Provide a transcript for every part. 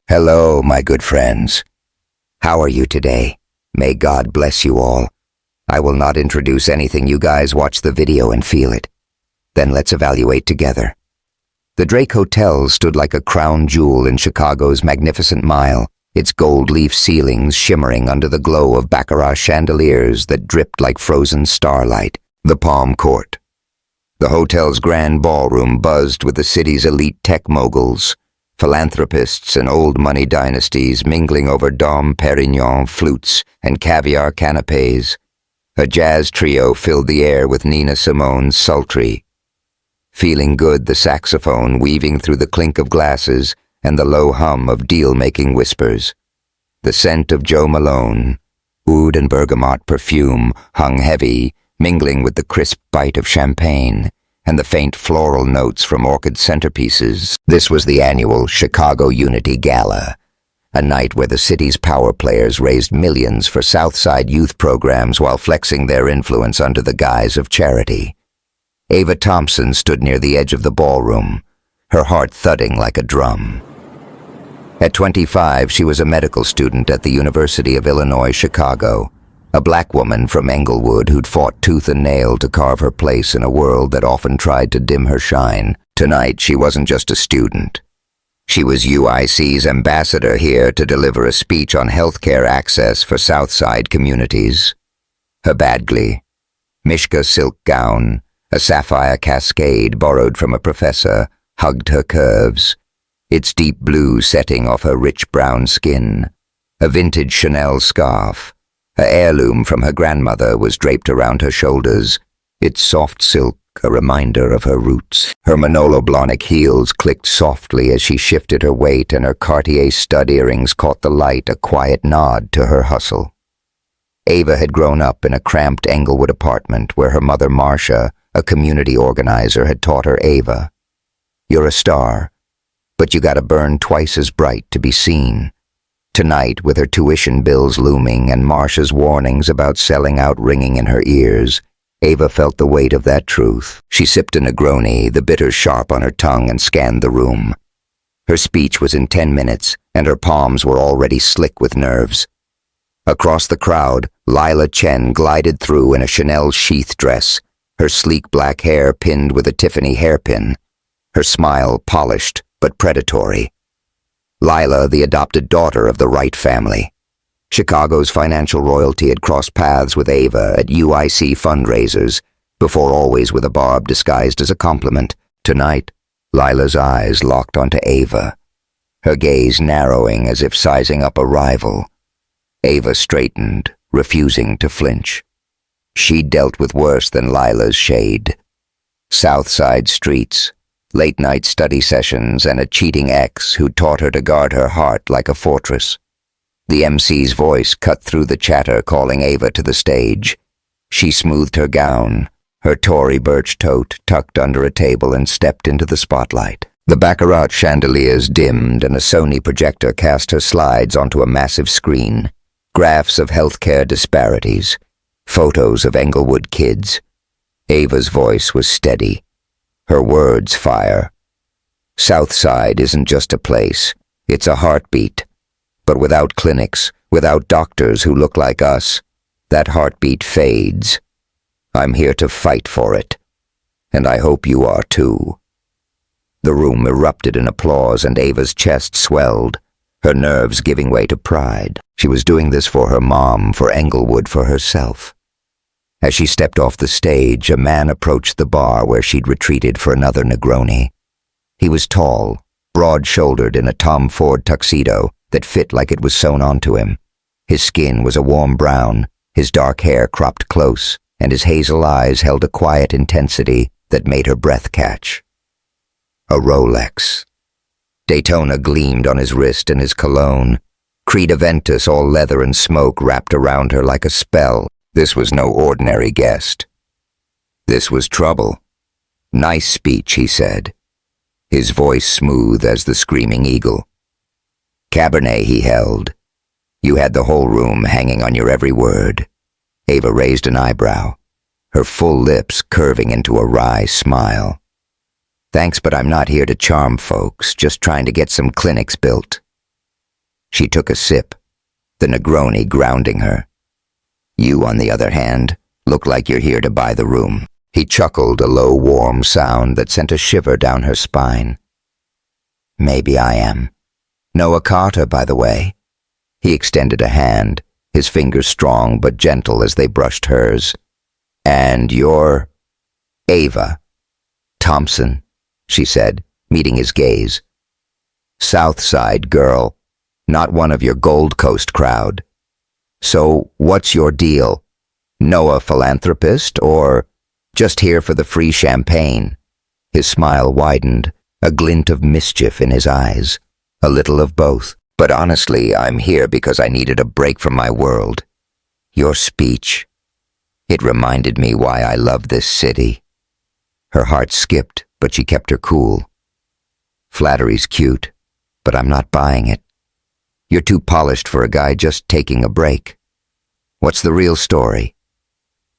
Hello, my good friends. How are you today? May God bless you all. I will not introduce anything. You guys watch the video and feel it. Then let's evaluate together. The Drake Hotel stood like a crown jewel in Chicago's magnificent mile, its gold leaf ceilings shimmering under the glow of baccarat chandeliers that dripped like frozen starlight. The Palm Court. The hotel's grand ballroom buzzed with the city's elite tech moguls, philanthropists and old money dynasties mingling over Dom Perignon flutes and caviar canapes. A jazz trio filled the air with Nina Simone's sultry. Feeling Good, the saxophone weaving through the clink of glasses and the low hum of deal-making whispers. The scent of Joe Malone, oud and bergamot perfume, hung heavy, mingling with the crisp bite of champagne and the faint floral notes from orchid centerpieces. This was the annual Chicago Unity Gala, a night where the city's power players raised millions for Southside youth programs while flexing their influence under the guise of charity. Ava Thompson stood near the edge of the ballroom, her heart thudding like a drum. At 25, she was a medical student at the University of Illinois, Chicago, a black woman from Englewood who'd fought tooth and nail to carve her place in a world that often tried to dim her shine. Tonight, she wasn't just a student. She was UIC's ambassador here to deliver a speech on healthcare access for Southside communities. Her Badgley, Mishka silk gown, a sapphire cascade borrowed from a professor, hugged her curves, its deep blue setting off her rich brown skin. A vintage Chanel scarf, an heirloom from her grandmother, was draped around her shoulders, its soft silk a reminder of her roots. Her Manolo Blahnik heels clicked softly as she shifted her weight, and her Cartier stud earrings caught the light, a quiet nod to her hustle. Ava had grown up in a cramped Englewood apartment where her mother Marcia, a community organizer, had taught her, Ava, you're a star, but you gotta burn twice as bright to be seen. Tonight, with her tuition bills looming and Marcia's warnings about selling out ringing in her ears, Ava felt the weight of that truth. She sipped a Negroni, the bitters sharp on her tongue, and scanned the room. Her speech was in 10 minutes, and her palms were already slick with nerves. Across the crowd, Lila Chen glided through in a Chanel sheath dress, her sleek black hair pinned with a Tiffany hairpin, her smile polished but predatory. Lila, the adopted daughter of the Wright family. Chicago's financial royalty, had crossed paths with Ava at UIC fundraisers, before always with a barb disguised as a compliment. Tonight, Lila's eyes locked onto Ava, her gaze narrowing as if sizing up a rival. Ava straightened, refusing to flinch. She'd dealt with worse than Lila's shade. Southside streets, late-night study sessions, and a cheating ex who taught her to guard her heart like a fortress. The MC's voice cut through the chatter, calling Ava to the stage. She smoothed her gown, her Tory birch tote tucked under a table, and stepped into the spotlight. The baccarat chandeliers dimmed, and a Sony projector cast her slides onto a massive screen. Graphs of healthcare disparities, photos of Englewood kids. Ava's voice was steady, her words fire. Southside isn't just a place, it's a heartbeat. But without clinics, without doctors who look like us, that heartbeat fades. I'm here to fight for it, and I hope you are too. The room erupted in applause, and Ava's chest swelled, her nerves giving way to pride. She was doing this for her mom, for Englewood, for herself. As she stepped off the stage, a man approached the bar where she'd retreated for another Negroni. He was tall, broad-shouldered, in a Tom Ford tuxedo that fit like it was sewn onto him. His skin was a warm brown, his dark hair cropped close, and his hazel eyes held a quiet intensity that made her breath catch. A Rolex. Daytona gleamed on his wrist, and his cologne, Creed Aventus, all leather and smoke, wrapped around her like a spell. This was no ordinary guest. This was trouble. Nice speech, he said, his voice smooth as the screaming eagle. Cabernet he held. You had the whole room hanging on your every word. Ava raised an eyebrow, her full lips curving into a wry smile. Thanks, but I'm not here to charm folks, just trying to get some clinics built. She took a sip, the Negroni grounding her. You, on the other hand, look like you're here to buy the room. He chuckled, a low, warm sound that sent a shiver down her spine. Maybe I am. Noah Carter, by the way. He extended a hand, his fingers strong but gentle as they brushed hers. And you're Ava Thompson, she said, meeting his gaze. South Side girl, not one of your Gold Coast crowd. So what's your deal? Noah philanthropist or just here for the free champagne? His smile widened, a glint of mischief in his eyes. A little of both. But honestly, I'm here because I needed a break from my world. Your speech. It reminded me why I love this city. Her heart skipped, but she kept her cool. Flattery's cute, but I'm not buying it. You're too polished for a guy just taking a break. What's the real story?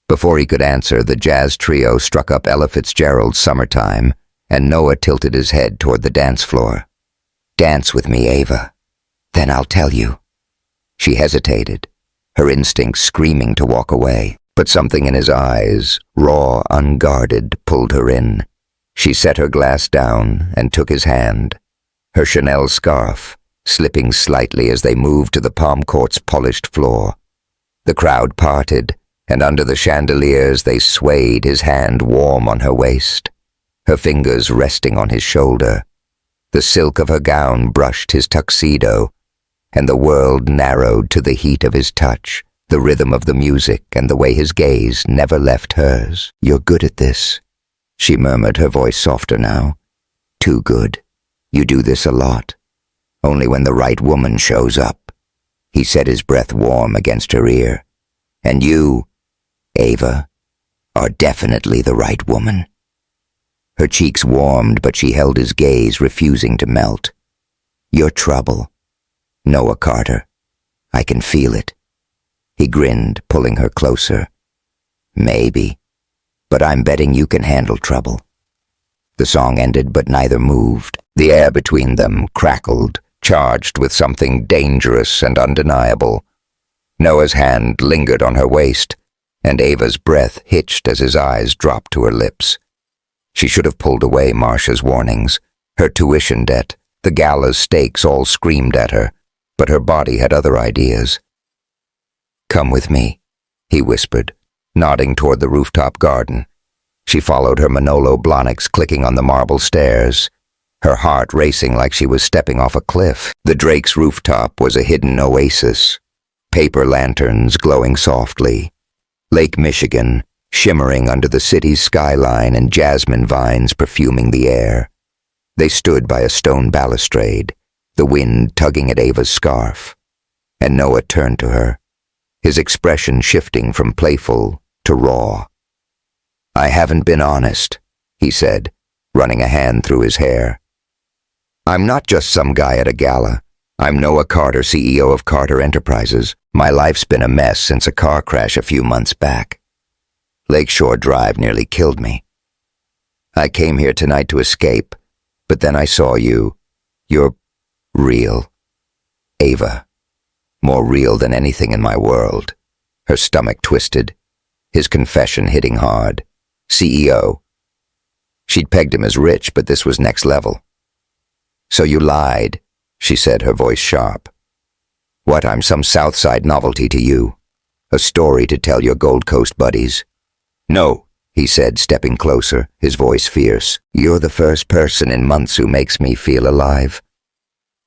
Before he could answer, the jazz trio struck up Ella Fitzgerald's Summertime, and Noah tilted his head toward the dance floor. Dance with me, Ava. Then I'll tell you. She hesitated, her instincts screaming to walk away, but something in his eyes, raw, unguarded, pulled her in. She set her glass down and took his hand, her Chanel scarf slipping slightly as they moved to the Palm Court's polished floor. The crowd parted, and under the chandeliers they swayed, his hand warm on her waist, her fingers resting on his shoulder. The silk of her gown brushed his tuxedo, and the world narrowed to the heat of his touch, the rhythm of the music and the way his gaze never left hers. You're good at this, she murmured, her voice softer now. Too good. You do this a lot. Only when the right woman shows up. He set his breath warm against her ear. And you, Ava, are definitely the right woman. Her cheeks warmed, but she held his gaze, refusing to melt. You're trouble, Noah Carter. I can feel it. He grinned, pulling her closer. Maybe, but I'm betting you can handle trouble. The song ended, but neither moved. The air between them crackled, charged with something dangerous and undeniable. Noah's hand lingered on her waist, and Ava's breath hitched as his eyes dropped to her lips. She should have pulled away Marcia's warnings. Her tuition debt, the Gala's stakes all screamed at her, but her body had other ideas. Come with me, he whispered, nodding toward the rooftop garden. She followed her Manolo Blahniks clicking on the marble stairs, her heart racing like she was stepping off a cliff. The Drake's rooftop was a hidden oasis, paper lanterns glowing softly, Lake Michigan shimmering under the city's skyline and jasmine vines perfuming the air. They stood by a stone balustrade, the wind tugging at Ava's scarf, and Noah turned to her, his expression shifting from playful to raw. I haven't been honest, he said, running a hand through his hair. I'm not just some guy at a gala. I'm Noah Carter, CEO of Carter Enterprises. My life's been a mess since a car crash a few months back. Lakeshore Drive nearly killed me. I came here tonight to escape, but then I saw you. You're real. Ava. More real than anything in my world. Her stomach twisted, his confession hitting hard. CEO. She'd pegged him as rich, but this was next level. So you lied, she said, her voice sharp. What, I'm some Southside novelty to you? A story to tell your Gold Coast buddies? No, he said, stepping closer, his voice fierce. You're the first person in months who makes me feel alive.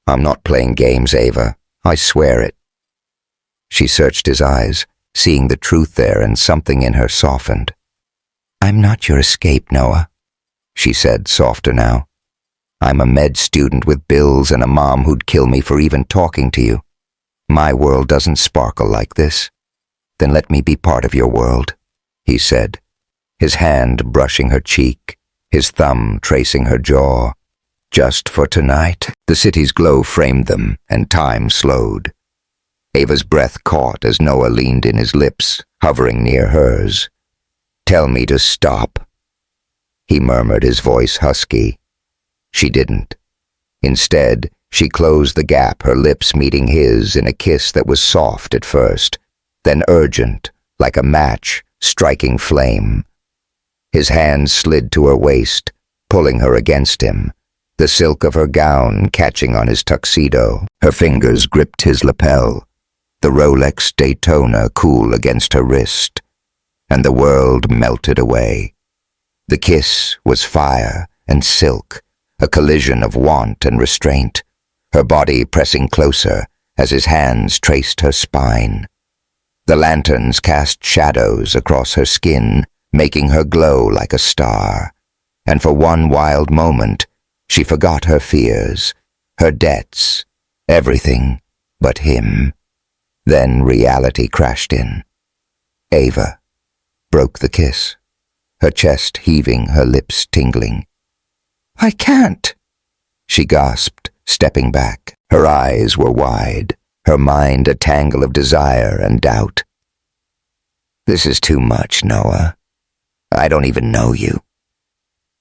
I'm not playing games, Ava. I swear it. She searched his eyes, seeing the truth there, and something in her softened. I'm not your escape, Noah, she said, softer now. I'm a med student with bills and a mom who'd kill me for even talking to you. My world doesn't sparkle like this. Then let me be part of your world, he said, his hand brushing her cheek, his thumb tracing her jaw. Just for tonight. The city's glow framed them, and time slowed. Ava's breath caught as Noah leaned in, his lips hovering near hers. Tell me to stop, he murmured, his voice husky. She didn't. Instead, She closed the gap, her lips meeting his in a kiss that was soft at first, then urgent, like a match striking flame. His hand slid to her waist, pulling her against him, the silk of her gown catching on his tuxedo. Her fingers gripped his lapel, the Rolex Daytona cool against her wrist, and the world melted away. The kiss was fire and silk, a collision of want and restraint, her body pressing closer as his hands traced her spine. The lanterns cast shadows across her skin, making her glow like a star, and for one wild moment, she forgot her fears, her debts, everything but him. Then reality crashed in. Ava broke the kiss, her chest heaving, her lips tingling. "I can't," she gasped, stepping back. Her eyes were wide, her mind a tangle of desire and doubt. "This is too much, Noah. I don't even know you."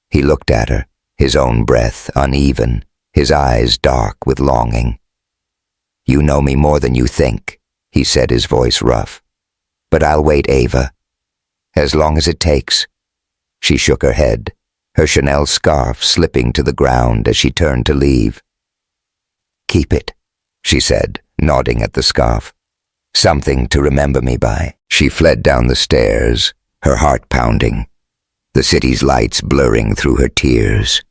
He looked at her, his own breath uneven, his eyes dark with longing. "You know me more than you think," he said, his voice rough. "But I'll wait, Ava. As long as it takes." She shook her head, her Chanel scarf slipping to the ground as she turned to leave. "Keep it," she said, nodding at the scarf. "Something to remember me by." She fled down the stairs, her heart pounding, the city's lights blurring through her tears.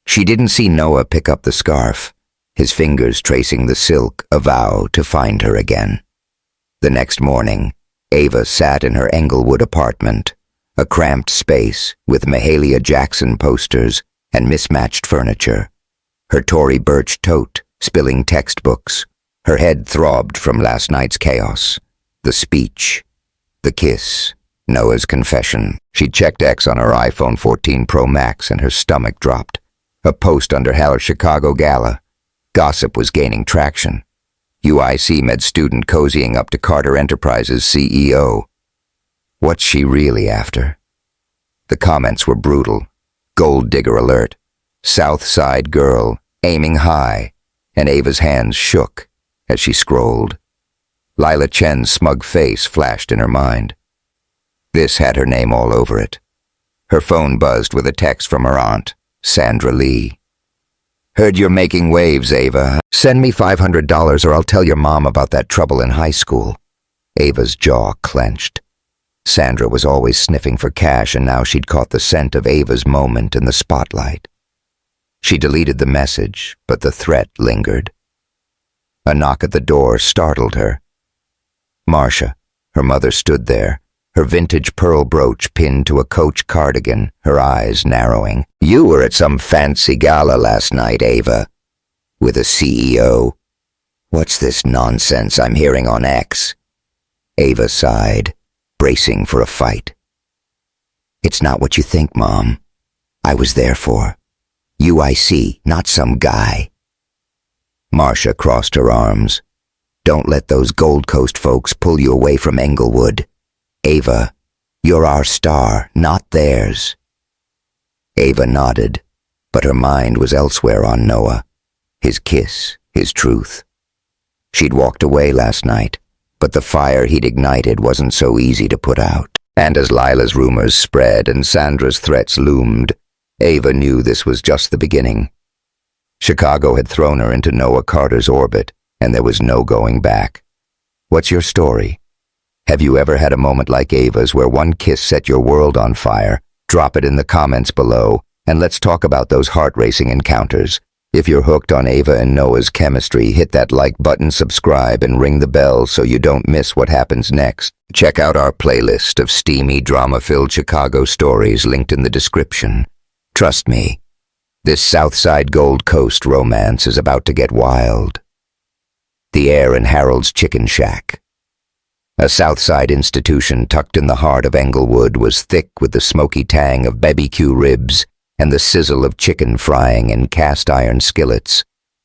She didn't see Noah pick up the scarf, his fingers tracing the silk, a vow to find her again. The next morning, Ava sat in her Englewood apartment, a cramped space with Mahalia Jackson posters and mismatched furniture, her Tory Burch tote spilling textbooks. Her head throbbed from last night's chaos. The speech, the kiss, Noah's confession. She checked X on her iPhone 14 Pro Max and her stomach dropped. A post under her Chicago Gala. Gossip was gaining traction. UIC med student cozying up to Carter Enterprises CEO. What's she really after? The comments were brutal. Gold digger alert. South Side girl, aiming high, and Ava's hands shook as she scrolled. Lila Chen's smug face flashed in her mind. This had her name all over it. Her phone buzzed with a text from her aunt, Sandra Lee. "Heard you're making waves, Ava. Send me $500 or I'll tell your mom about that trouble in high school." Ava's jaw clenched. Sandra was always sniffing for cash, and now she'd caught the scent of Ava's moment in the spotlight. She deleted the message, but the threat lingered. A knock at the door startled her. Marcia, her mother, stood there, her vintage pearl brooch pinned to a Coach cardigan, her eyes narrowing. "You were at some fancy gala last night, Ava. With a CEO. What's this nonsense I'm hearing on X?" Ava sighed, bracing for a fight. "It's not what you think, Mom. I was there for UIC, not some guy." Marcia crossed her arms. "Don't let those Gold Coast folks pull you away from Englewood. Ava, you're our star, not theirs." Ava nodded, but her mind was elsewhere on Noah, his kiss, his truth. She'd walked away last night, but the fire he'd ignited wasn't so easy to put out. And as Lila's rumors spread and Sandra's threats loomed, Ava knew this was just the beginning. Chicago had thrown her into Noah Carter's orbit, and there was no going back. What's your story? Have you ever had a moment like Ava's where one kiss set your world on fire? Drop it in the comments below, and let's talk about those heart-racing encounters. If you're hooked on Ava and Noah's chemistry, hit that like button, subscribe, and ring the bell so you don't miss what happens next. Check out our playlist of steamy, drama-filled Chicago stories linked in the description. Trust me, this Southside Gold Coast romance is about to get wild. The air in Harold's Chicken Shack, a Southside institution tucked in the heart of Englewood, was thick with the smoky tang of BBQ ribs and the sizzle of chicken frying in cast-iron skillets,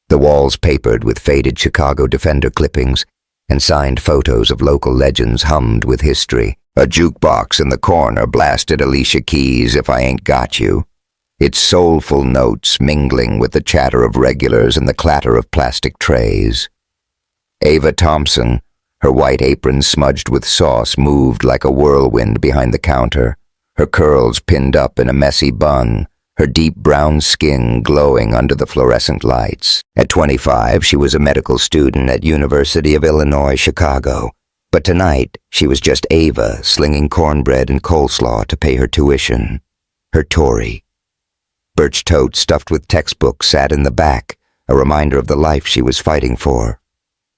the walls papered with faded Chicago Defender clippings and signed photos of local legends hummed with history. A jukebox in the corner blasted Alicia Keys' "If I Ain't Got You," its soulful notes mingling with the chatter of regulars and the clatter of plastic trays. Ava Thompson, her white apron smudged with sauce, moved like a whirlwind behind the counter, her curls pinned up in a messy bun, her deep brown skin glowing under the fluorescent lights. At 25, she was a medical student at University of Illinois, Chicago. But tonight, she was just Ava, slinging cornbread and coleslaw to pay her tuition. Her Tory. Birch tote stuffed with textbooks sat in the back, a reminder of the life she was fighting for.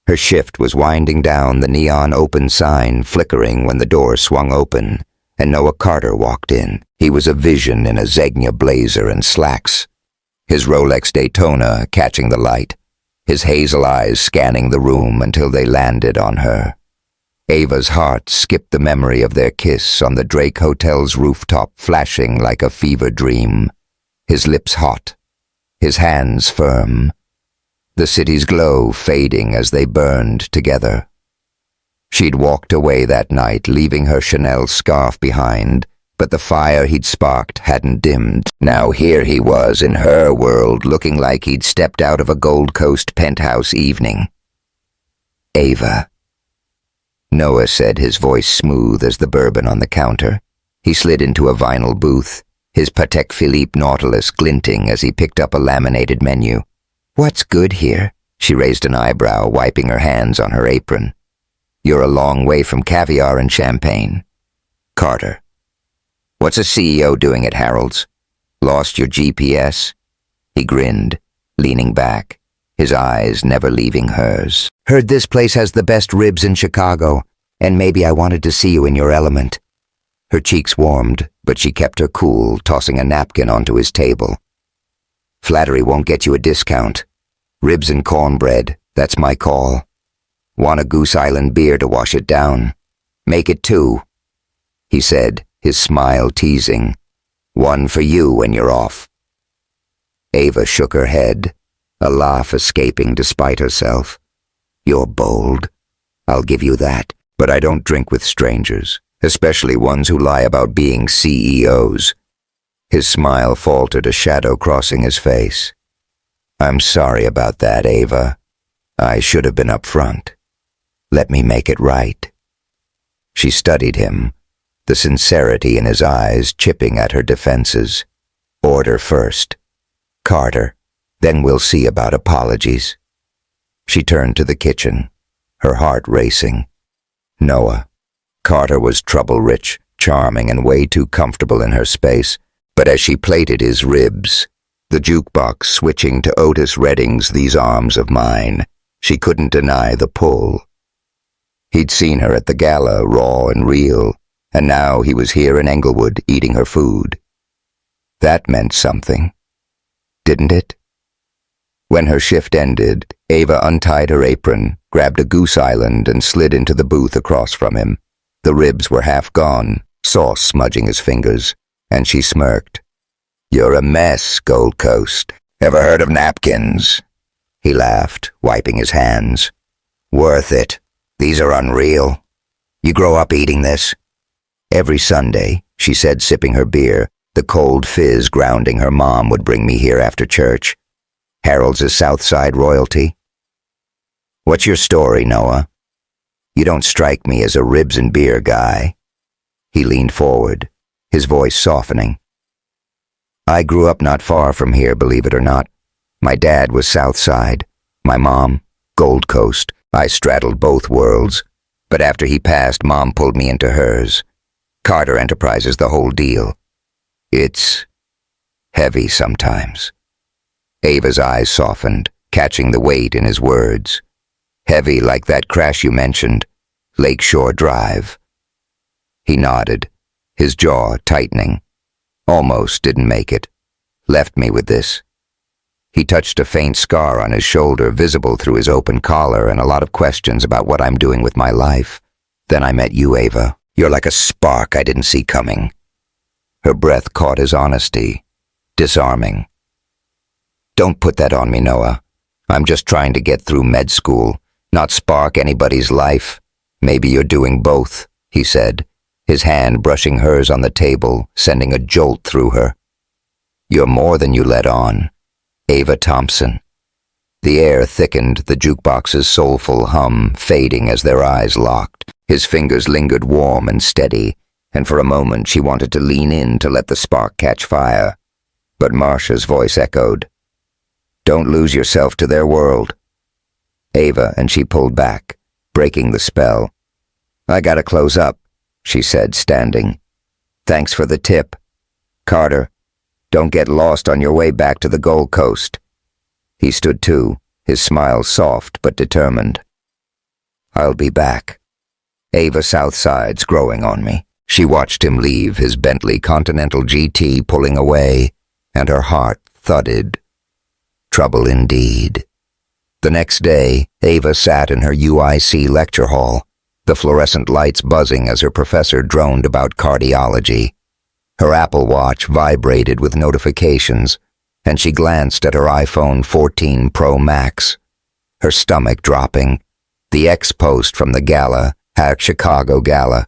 Her shift was winding down, the neon open sign flickering when the door swung open, and Noah Carter walked in. He was a vision in a Zegna blazer and slacks, his Rolex Daytona catching the light, his hazel eyes scanning the room until they landed on her. Ava's heart skipped the memory of their kiss on the Drake Hotel's rooftop, flashing like a fever dream, his lips hot, his hands firm, the city's glow fading as they burned together. She'd walked away that night, leaving her Chanel scarf behind, but the fire he'd sparked hadn't dimmed. Now here he was in her world, looking like he'd stepped out of a Gold Coast penthouse evening. Ava. Noah said, his voice smooth as the bourbon on the counter. He slid into a vinyl booth, his Patek Philippe Nautilus glinting as he picked up a laminated menu. "What's good here?" She raised an eyebrow, wiping her hands on her apron. "You're a long way from caviar and champagne." Carter. "What's a CEO doing at Harold's? Lost your GPS?" He grinned, leaning back, his eyes never leaving hers. "Heard this place has the best ribs in Chicago, and maybe I wanted to see you in your element." Her cheeks warmed, but she kept her cool, tossing a napkin onto his table. "Flattery won't get you a discount. Ribs and cornbread, that's my call. Want a Goose Island beer to wash it down? Make it 2, he said, his smile teasing. "One for you when you're off." Ava shook her head, a laugh escaping despite herself. "You're bold. I'll give you that, but I don't drink with strangers, especially ones who lie about being CEOs. His smile faltered, a shadow crossing his face. "I'm sorry about that, Ava. I should have been upfront. Let me make it right." She studied him, the sincerity in his eyes chipping at her defenses. "Order first. Carter, then we'll see about apologies." She turned to the kitchen, her heart racing. Noah. Carter was trouble-rich, charming, and way too comfortable in her space, but as she plated his ribs, the jukebox switching to Otis Redding's "These Arms of Mine," she couldn't deny the pull. He'd seen her at the Gala, raw and real, and now he was here in Englewood eating her food. That meant something, didn't it? When her shift ended, Ava untied her apron, grabbed a Goose Island, and slid into the booth across from him. The ribs were half gone, sauce smudging his fingers, and she smirked. "You're a mess, Gold Coast. Ever heard of napkins?" He laughed, wiping his hands. "Worth it. These are unreal. You grow up eating this?" "Every Sunday," she said, sipping her beer, the cold fizz grounding her mom would bring me here after church. "Harold's is South Side royalty." "What's your story, Noah? You don't strike me as a ribs and beer guy." He leaned forward, his voice softening. "I grew up not far from here, believe it or not. My dad was South Side, my mom, Gold Coast. I straddled both worlds, but after he passed, Mom pulled me into hers. Carter Enterprises, the whole deal. It's heavy sometimes." Ava's eyes softened, catching the weight in his words. "Heavy like that crash you mentioned, Lakeshore Drive." He nodded, his jaw tightening. "Almost didn't make it. Left me with this." He touched a faint scar on his shoulder, visible through his open collar, and a lot of questions about what I'm doing with my life. "Then I met you, Ava. You're like a spark I didn't see coming." Her breath caught his honesty, disarming. "Don't put that on me, Noah. I'm just trying to get through med school, not spark anybody's life. Maybe you're doing both," he said, his hand brushing hers on the table, sending a jolt through her. You're more than you let on. Ava Thompson. The air thickened, the jukebox's soulful hum fading as their eyes locked. His fingers lingered warm and steady, and for a moment she wanted to lean in to let the spark catch fire. But Marsha's voice echoed, "Don't lose yourself to their world." Ava and she pulled back, breaking the spell. "I gotta close up," she said, standing. "Thanks for the tip. Carter, don't get lost on your way back to the Gold Coast." He stood too, his smile soft but determined. "I'll be back." Ava Southside's growing on me. She watched him leave, his Bentley Continental GT pulling away, and her heart thudded. Trouble indeed. The next day, Ava sat in her UIC lecture hall, the fluorescent lights buzzing as her professor droned about cardiology. Her Apple Watch vibrated with notifications, and she glanced at her iPhone 14 Pro Max, her stomach dropping. The ex-post from the Gala, #Chicago Gala.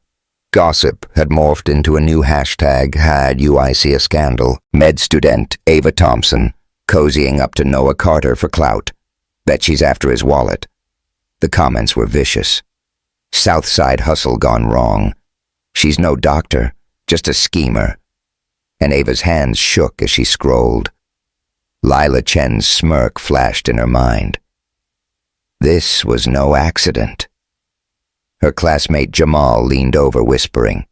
Gossip had morphed into a new hashtag, had UIC a scandal. Med student Ava Thompson, cozying up to Noah Carter for clout. Bet she's after his wallet. The comments were vicious. Southside hustle gone wrong. She's no doctor, just a schemer. And Ava's hands shook as she scrolled. Lila Chen's smirk flashed in her mind. This was no accident. Her classmate Jamal leaned over, whispering,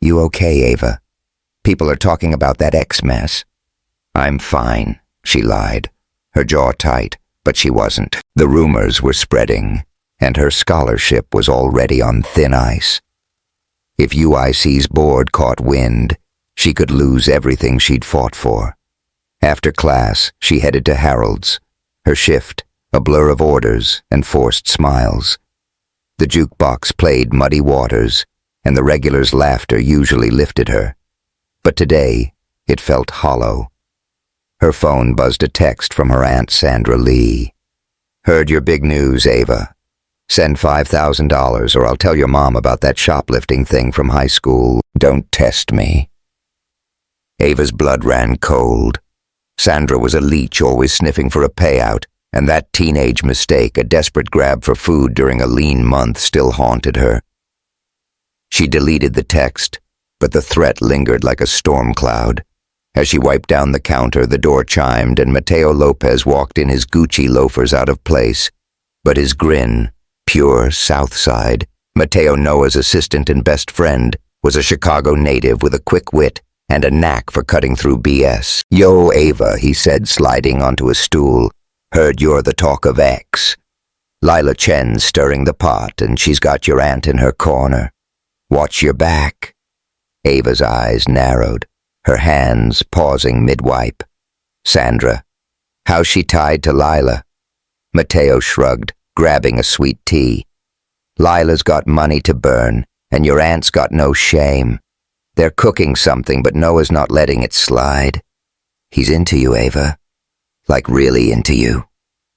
"You okay, Ava? People are talking about that X mess." "I'm fine," she lied, her jaw tight, but she wasn't. The rumors were spreading, and her scholarship was already on thin ice. If UIC's board caught wind, she could lose everything she'd fought for. After class, she headed to Harold's, her shift a blur of orders and forced smiles. The jukebox played Muddy Waters, and the regulars' laughter usually lifted her. But today, it felt hollow. Her phone buzzed a text from her Aunt Sandra Lee. "Heard your big news, Ava. Send $5,000 or I'll tell your mom about that shoplifting thing from high school. Don't test me." Ava's blood ran cold. Sandra was a leech, always sniffing for a payout, and that teenage mistake, a desperate grab for food during a lean month, still haunted her. She deleted the text, but the threat lingered like a storm cloud. As she wiped down the counter, the door chimed and Mateo Lopez walked in, his Gucci loafers out of place. But his grin, pure Southside. Mateo, Noah's assistant and best friend, was a Chicago native with a quick wit and a knack for cutting through BS. "Yo, Ava," he said, sliding onto a stool. "Heard you're the talk of X. Lila Chen's stirring the pot, and she's got your aunt in her corner. Watch your back." Ava's eyes narrowed, her hands pausing mid-wipe. "Sandra, how's she tied to Lila?" Mateo shrugged, grabbing a sweet tea. "Lila's got money to burn, and your aunt's got no shame. They're cooking something, but Noah's not letting it slide. He's into you, Ava. Like really into you,"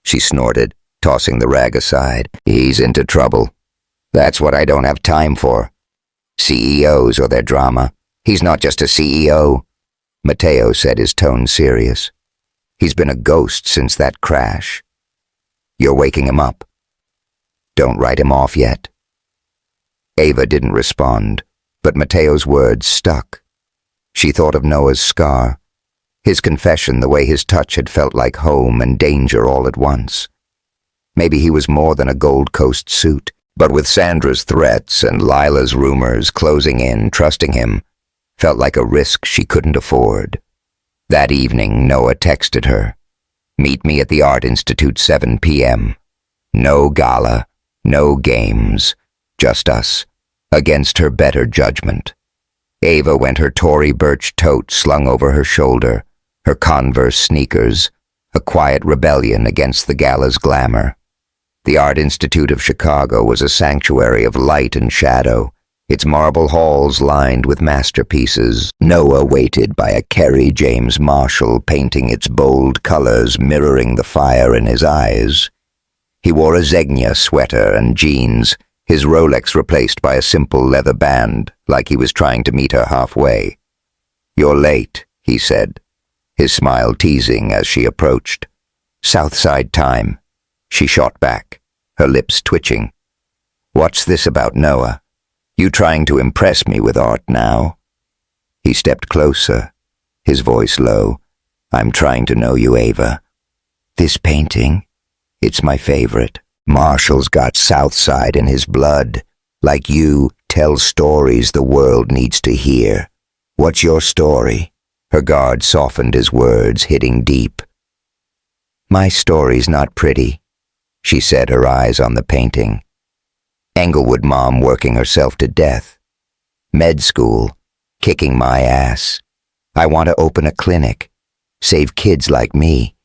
she snorted, tossing the rag aside. "He's into trouble. That's what I don't have time for. CEOs or their drama. He's not just a CEO." Mateo said, his tone serious. "He's been a ghost since that crash. You're waking him up. Don't write him off yet." Ava didn't respond, but Mateo's words stuck. She thought of Noah's scar, his confession, the way his touch had felt like home and danger all at once. Maybe he was more than a Gold Coast suit, but with Sandra's threats and Lila's rumors closing in, trusting him felt like a risk she couldn't afford. That evening, Noah texted her, "Meet me at the Art Institute 7 p.m. No gala, no games, just us, against her better judgment." Ava went, her Tory Burch tote slung over her shoulder, her Converse sneakers, a quiet rebellion against the gala's glamour. The Art Institute of Chicago was a sanctuary of light and shadow, its marble halls lined with masterpieces. Noah waited by a Kerry James Marshall, painting its bold colors, mirroring the fire in his eyes. He wore a Zegna sweater and jeans, his Rolex replaced by a simple leather band, like he was trying to meet her halfway. "You're late," he said. his smile teasing as she approached. "Southside time," she shot back, her lips twitching. "What's this about Noah? You trying to impress me with art now?" He stepped closer, his voice low. "I'm trying to know you, Ava. This painting, it's my favorite. Marshall's got Southside in his blood. Like you, tells stories the world needs to hear. What's your story?" Her guard softened his words, hitting deep. "My story's not pretty," she said, her eyes on the painting. "Englewood mom working herself to death. Med school, kicking my ass. I want to open a clinic, save kids like me.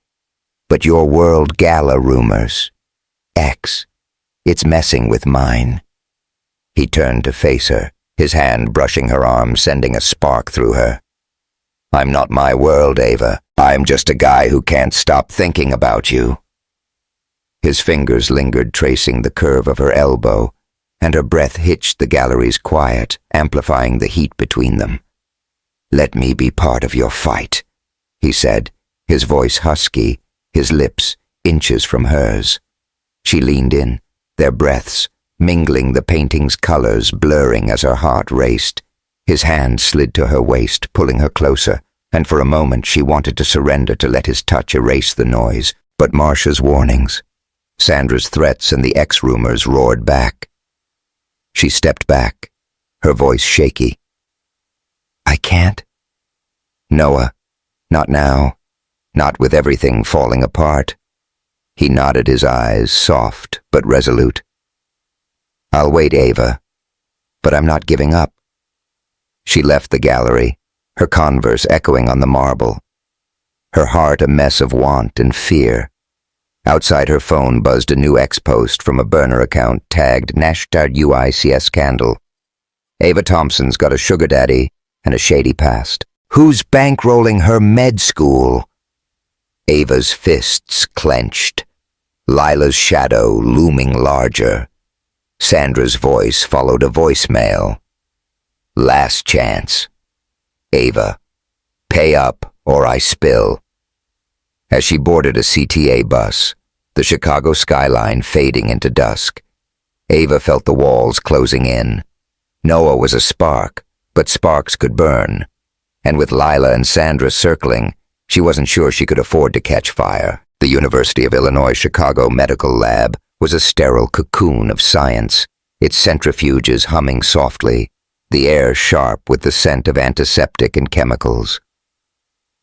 But your world Gala rumors. X. It's messing with mine." He turned to face her, his hand brushing her arm, sending a spark through her. "I'm not my world, Ava. I'm just a guy who can't stop thinking about you." His fingers lingered tracing the curve of her elbow, and her breath hitched the gallery's quiet, amplifying the heat between them. "Let me be part of your fight," he said, his voice husky, his lips inches from hers. She leaned in, their breaths mingling, the painting's colors blurring as her heart raced. His hand slid to her waist, pulling her closer, and for a moment she wanted to surrender, to let his touch erase the noise. But Marcia's warnings, Sandra's threats, and the ex-rumors roared back. She stepped back, her voice shaky. "I can't. Noah, not now, not with everything falling apart." He nodded, his eyes soft but resolute. "I'll wait, Ava, but I'm not giving up." She left the gallery, her converse echoing on the marble, her heart a mess of want and fear. Outside, her phone buzzed a new X-post from a burner account tagged #UICS candle. "Ava Thompson's got a sugar daddy and a shady past. Who's bankrolling her med school?" Ava's fists clenched, Lila's shadow looming larger. Sandra's voice followed a voicemail. "Last chance. Ava, pay up or I spill." As she boarded a CTA bus, the Chicago skyline fading into dusk, Ava felt the walls closing in. Noah was a spark, but sparks could burn. And with Lila and Sandra circling, she wasn't sure she could afford to catch fire. The University of Illinois Chicago Medical Lab was a sterile cocoon of science, its centrifuges humming softly, the air sharp with the scent of antiseptic and chemicals.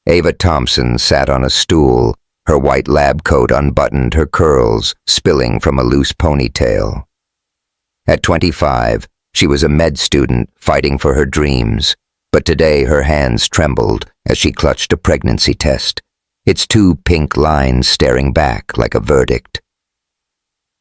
Ava Thompson sat on a stool, her white lab coat unbuttoned, her curls spilling from a loose ponytail. At 25, she was a med student fighting for her dreams, but today her hands trembled as she clutched a pregnancy test, its 2 pink lines staring back like a verdict.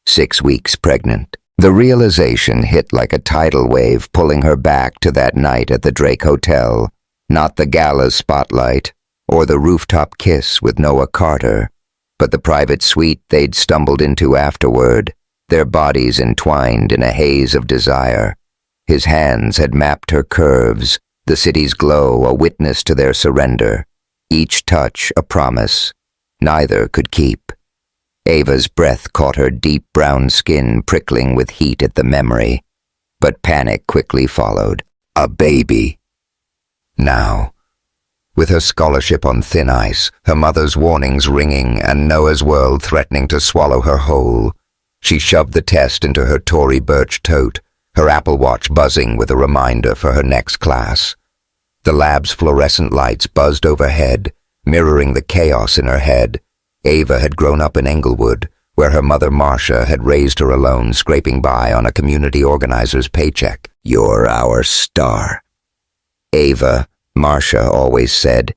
6 weeks pregnant. The realization hit like a tidal wave, pulling her back to that night at the Drake Hotel, not the Gala's spotlight, or the rooftop kiss with Noah Carter, but the private suite they'd stumbled into afterward, their bodies entwined in a haze of desire. His hands had mapped her curves, the city's glow a witness to their surrender, each touch a promise. Neither could keep. Ava's breath caught her deep brown skin, prickling with heat at the memory, but panic quickly followed. A baby. Now. With her scholarship on thin ice, her mother's warnings ringing, and Noah's world threatening to swallow her whole, she shoved the test into her Tory Burch tote, her Apple Watch buzzing with a reminder for her next class. The lab's fluorescent lights buzzed overhead, mirroring the chaos in her head. Ava had grown up in Englewood, where her mother Marcia had raised her alone, scraping by on a community organizer's paycheck. "You're our star." Ava, Marcia always said,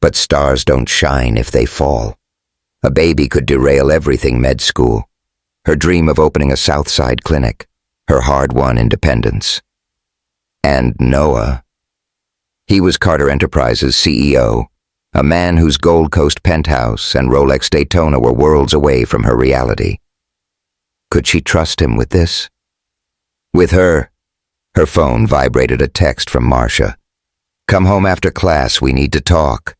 but stars don't shine if they fall. A baby could derail everything med school, her dream of opening a Southside clinic, her hard-won independence. And Noah. He was Carter Enterprises' CEO, a man whose Gold Coast penthouse and Rolex Daytona were worlds away from her reality. Could she trust him with this? With her phone vibrated a text from Marcia. "Come home after class, we need to talk."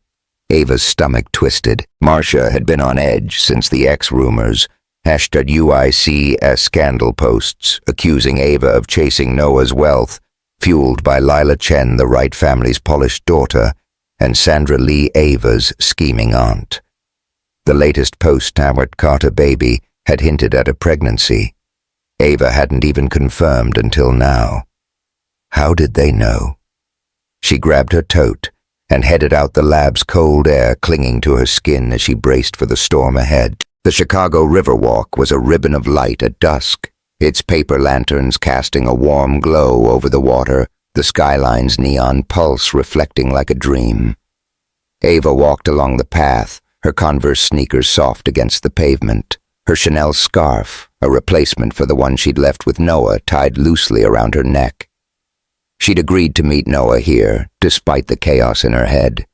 Ava's stomach twisted. Marcia had been on edge since the X rumors, #UIC scandal posts accusing Ava of chasing Noah's wealth, fueled by Lila Chen, the Wright family's polished daughter, and Sandra Lee, Ava's scheming aunt. The latest post, Howard Carter baby, had hinted at a pregnancy. Ava hadn't even confirmed until now. How did they know? She grabbed her tote and headed out the lab's cold air clinging to her skin as she braced for the storm ahead. The Chicago Riverwalk was a ribbon of light at dusk, its paper lanterns casting a warm glow over the water, the skyline's neon pulse reflecting like a dream. Ava walked along the path, her Converse sneakers soft against the pavement, her Chanel scarf, a replacement for the one she'd left with Noah, tied loosely around her neck. She'd agreed to meet Noah here, despite the chaos in her head.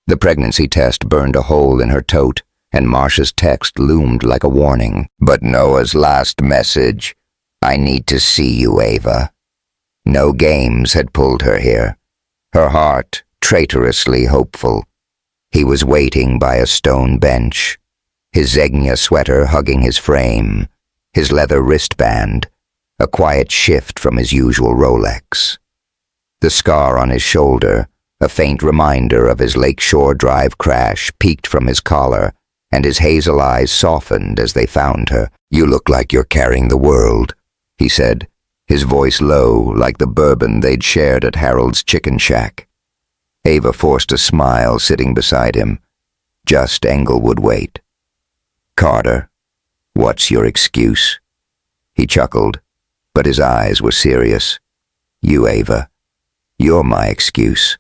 The pregnancy test burned a hole in her tote, and Marcia's text loomed like a warning. But Noah's last message, "I need to see you, Ava." No games had pulled her here, her heart traitorously hopeful. He was waiting by a stone bench, his Zegna sweater hugging his frame, his leather wristband, a quiet shift from his usual Rolex. The scar on his shoulder, a faint reminder of his Lakeshore Drive crash, peeked from his collar, and his hazel eyes softened as they found her. "You look like you're carrying the world," he said, his voice low, like the bourbon they'd shared at Harold's Chicken Shack. Ava forced a smile sitting beside him. Just Englewood wait. "Carter, what's your excuse?" He chuckled, but his eyes were serious. "You, Ava. You're my excuse.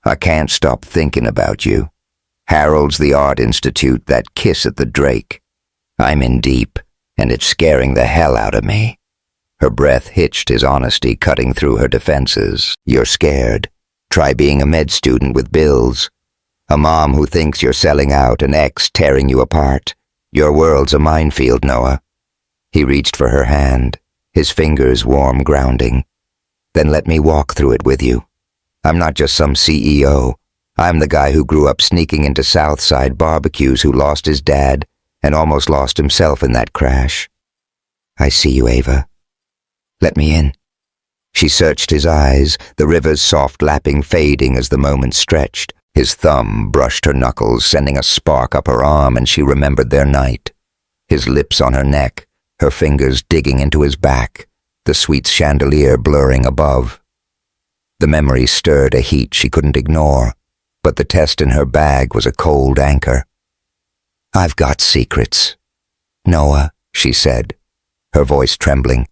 I can't stop thinking about you. Harold's the Art Institute, that kiss at the Drake. I'm in deep, and it's scaring the hell out of me." Her breath hitched, his honesty cutting through her defenses. "You're scared. Try being a med student with bills. A mom who thinks you're selling out, an ex tearing you apart. Your world's a minefield, Noah." He reached for her hand, his fingers warm grounding. "Then let me walk through it with you. I'm not just some CEO. I'm the guy who grew up sneaking into Southside barbecues, who lost his dad and almost lost himself in that crash." "I see you, Ava. Let me in." She searched his eyes, the river's soft lapping fading as the moment stretched. His thumb brushed her knuckles, sending a spark up her arm, and she remembered their night. His lips on her neck, her fingers digging into his back, the sweet chandelier blurring above. The memory stirred a heat she couldn't ignore, but the test in her bag was a cold anchor. "I've got secrets, Noah," she said, her voice trembling.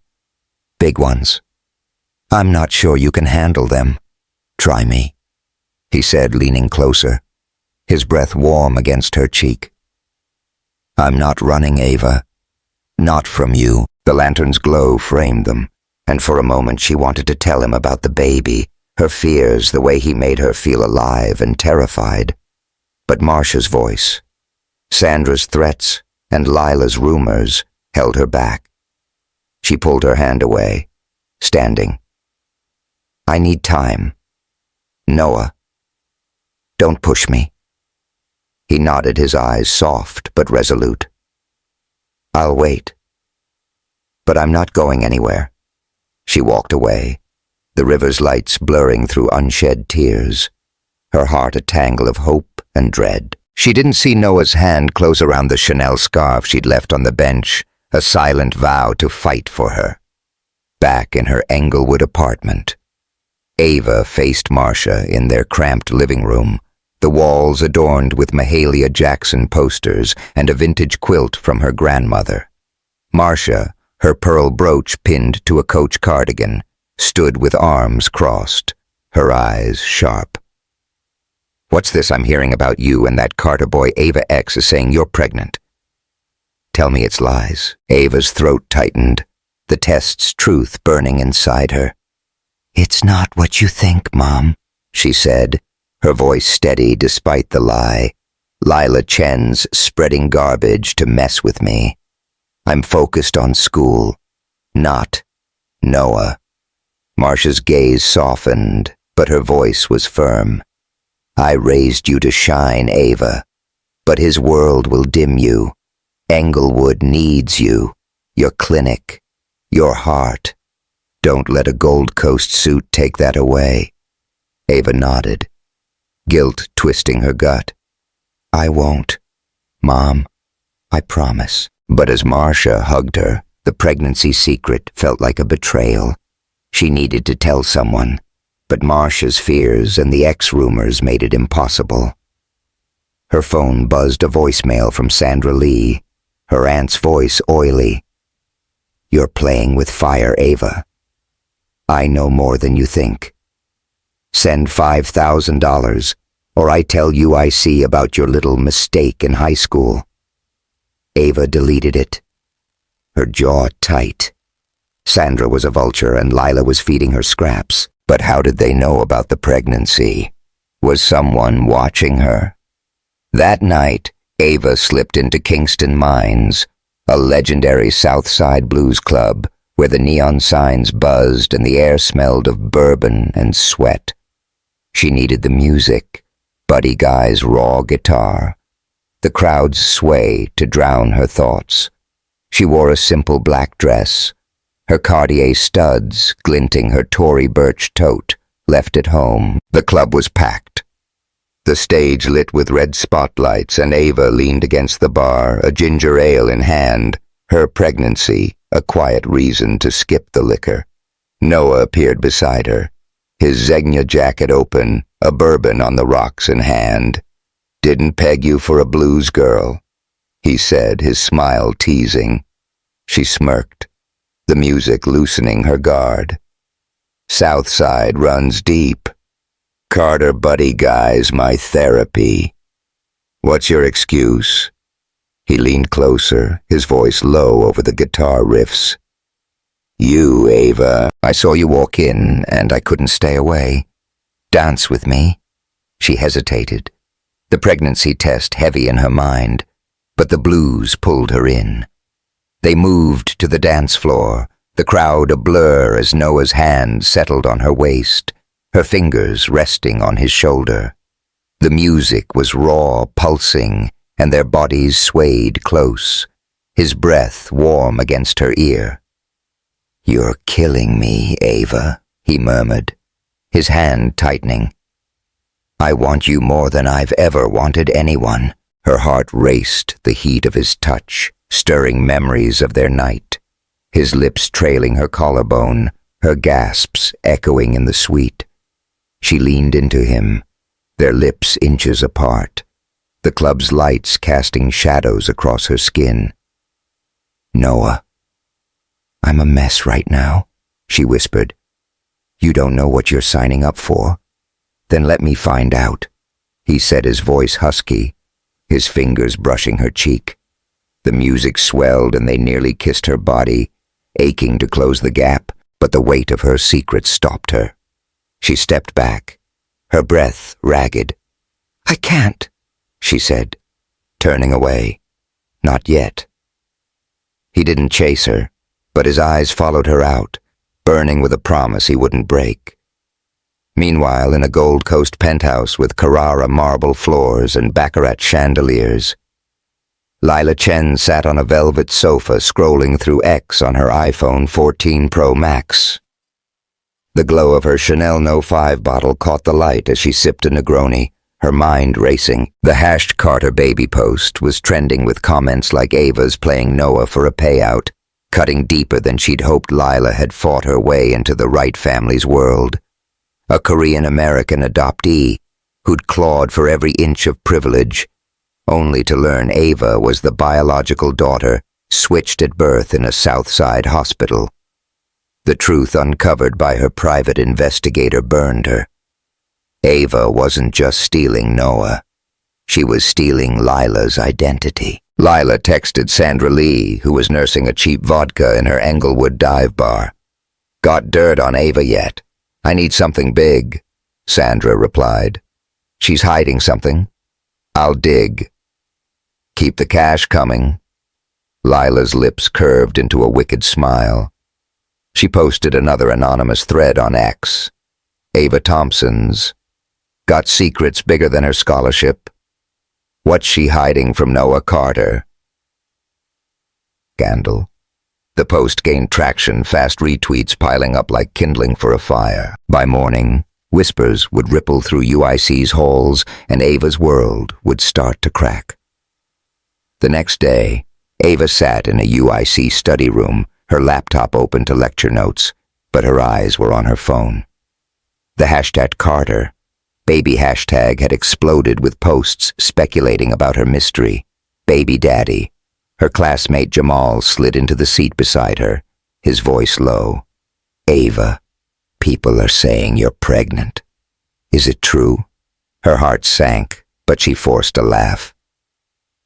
"Big ones. I'm not sure you can handle them. Try me," he said, leaning closer, his breath warm against her cheek. "I'm not running, Ava. Not from you." The lantern's glow framed them, and for a moment she wanted to tell him about the baby, her fears, the way he made her feel alive and terrified. But Marcia's voice, Sandra's threats, and Lila's rumors held her back. She pulled her hand away, standing. "I need time. Noah, don't push me." He nodded, his eyes soft but resolute. "I'll wait. But I'm not going anywhere." She walked away, the river's lights blurring through unshed tears, her heart a tangle of hope and dread. She didn't see Noah's hand close around the Chanel scarf she'd left on the bench, a silent vow to fight for her. Back in her Englewood apartment, Ava faced Marcia in their cramped living room, the walls adorned with Mahalia Jackson posters and a vintage quilt from her grandmother. Marcia, her pearl brooch pinned to a Coach cardigan, stood with arms crossed, her eyes sharp. "What's this I'm hearing about you and that Carter boy Ava X is saying you're pregnant? Tell me it's lies." Ava's throat tightened, the test's truth burning inside her. "It's not what you think, Mom," she said, her voice steady despite the lie. "Lila Chen's spreading garbage to mess with me. I'm focused on school, not Noah." Marcia's gaze softened, but her voice was firm. I raised you to shine, Ava. But his world will dim you. Englewood needs you. Your clinic. Your heart. Don't let a Gold Coast suit take that away. Ava nodded, guilt twisting her gut. I won't. Mom, I promise. But as Marcia hugged her, the pregnancy secret felt like a betrayal. She needed to tell someone, but Marcia's fears and the ex-rumors made it impossible. Her phone buzzed a voicemail from Sandra Lee, her aunt's voice oily. You're playing with fire, Ava. I know more than you think. Send $5,000, or I tell UIC about your little mistake in high school. Ava deleted it, her jaw tight. Sandra was a vulture and Lila was feeding her scraps. But how did they know about the pregnancy? Was someone watching her? That night, Ava slipped into Kingston Mines, a legendary Southside blues club where the neon signs buzzed and the air smelled of bourbon and sweat. She needed the music, Buddy Guy's raw guitar, the crowd's sway to drown her thoughts. She wore a simple black dress, her Cartier studs glinting her Tory Burch tote, left at home. The club was packed. The stage lit with red spotlights, and Ava leaned against the bar, a ginger ale in hand, her pregnancy a quiet reason to skip the liquor. Noah appeared beside her, his Zegna jacket open, a bourbon on the rocks in hand. Didn't peg you for a blues girl, he said, his smile teasing. She smirked, the music loosening her guard. Southside runs deep. Carter Buddy Guy's my therapy. What's your excuse? He leaned closer, his voice low over the guitar riffs. You, Ava, I saw you walk in and I couldn't stay away. Dance with me? She hesitated, the pregnancy test heavy in her mind, but the blues pulled her in. They moved to the dance floor, the crowd a blur as Noah's hand settled on her waist, her fingers resting on his shoulder. The music was raw, pulsing, and their bodies swayed close, his breath warm against her ear. You're killing me, Ava, he murmured, his hand tightening. I want you more than I've ever wanted anyone. Her heart raced, the heat of his touch, stirring memories of their night, his lips trailing her collarbone, her gasps echoing in the sweet. She leaned into him, their lips inches apart, the club's lights casting shadows across her skin. Noah, I'm a mess right now, she whispered. You don't know what you're signing up for? Then let me find out, he said, his voice husky, his fingers brushing her cheek. The music swelled and they nearly kissed her body, aching to close the gap, but the weight of her secret stopped her. She stepped back, her breath ragged. I can't, she said, turning away. Not yet. He didn't chase her, but his eyes followed her out, burning with a promise he wouldn't break. Meanwhile, in a Gold Coast penthouse with Carrara marble floors and baccarat chandeliers, Lila Chen sat on a velvet sofa scrolling through X on her iPhone 14 Pro Max. The glow of her Chanel No. 5 bottle caught the light as she sipped a Negroni, her mind racing. The hashed Carter baby post was trending with comments like Ava's playing Noah for a payout, cutting deeper than she'd hoped. Lila had fought her way into the Wright family's world. A Korean-American adoptee who'd clawed for every inch of privilege, only to learn Ava was the biological daughter switched at birth in a Southside hospital. The truth uncovered by her private investigator burned her. Ava wasn't just stealing Noah. She was stealing Lila's identity. Lila texted Sandra Lee, who was nursing a cheap vodka in her Englewood dive bar. Got dirt on Ava yet? I need something big, Sandra replied. She's hiding something. I'll dig. Keep the cash coming. Lila's lips curved into a wicked smile. She posted another anonymous thread on X. Ava Thompson's Got secrets bigger than her scholarship? What's she hiding from Noah Carter? Scandal. The post gained traction, fast retweets piling up like kindling for a fire. By morning, whispers would ripple through UIC's halls, and Ava's world would start to crack. The next day, Ava sat in a UIC study room, her laptop open to lecture notes, but her eyes were on her phone. The hashtag Carter, baby hashtag, had exploded with posts speculating about her mystery, baby daddy. Her classmate Jamal slid into the seat beside her, his voice low. Ava, people are saying you're pregnant. Is it true? Her heart sank, but she forced a laugh.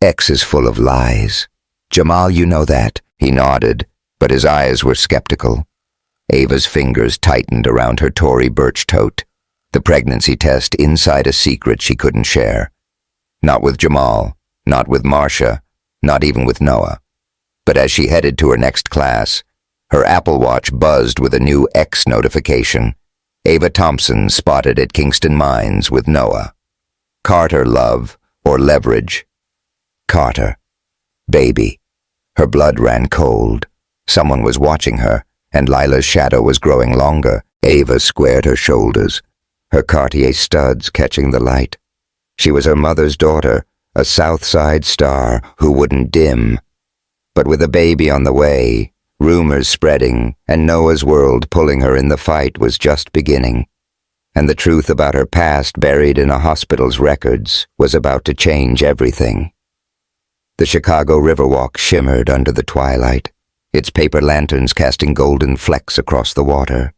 X is full of lies. Jamal, you know that? He nodded, but his eyes were skeptical. Ava's fingers tightened around her Tory Burch tote, the pregnancy test inside a secret she couldn't share. Not with Jamal, not with Marcia, not even with Noah. But as she headed to her next class, her Apple Watch buzzed with a new X notification. Ava Thompson spotted at Kingston Mines with Noah. Carter, love, or leverage. Carter. Baby. Her blood ran cold. Someone was watching her, and Lila's shadow was growing longer. Ava squared her shoulders, her Cartier studs catching the light. She was her mother's daughter, a South Side star who wouldn't dim. But with a baby on the way, rumors spreading, and Noah's world pulling her in the fight was just beginning. And the truth about her past buried in a hospital's records was about to change everything. The Chicago Riverwalk shimmered under the twilight, its paper lanterns casting golden flecks across the water.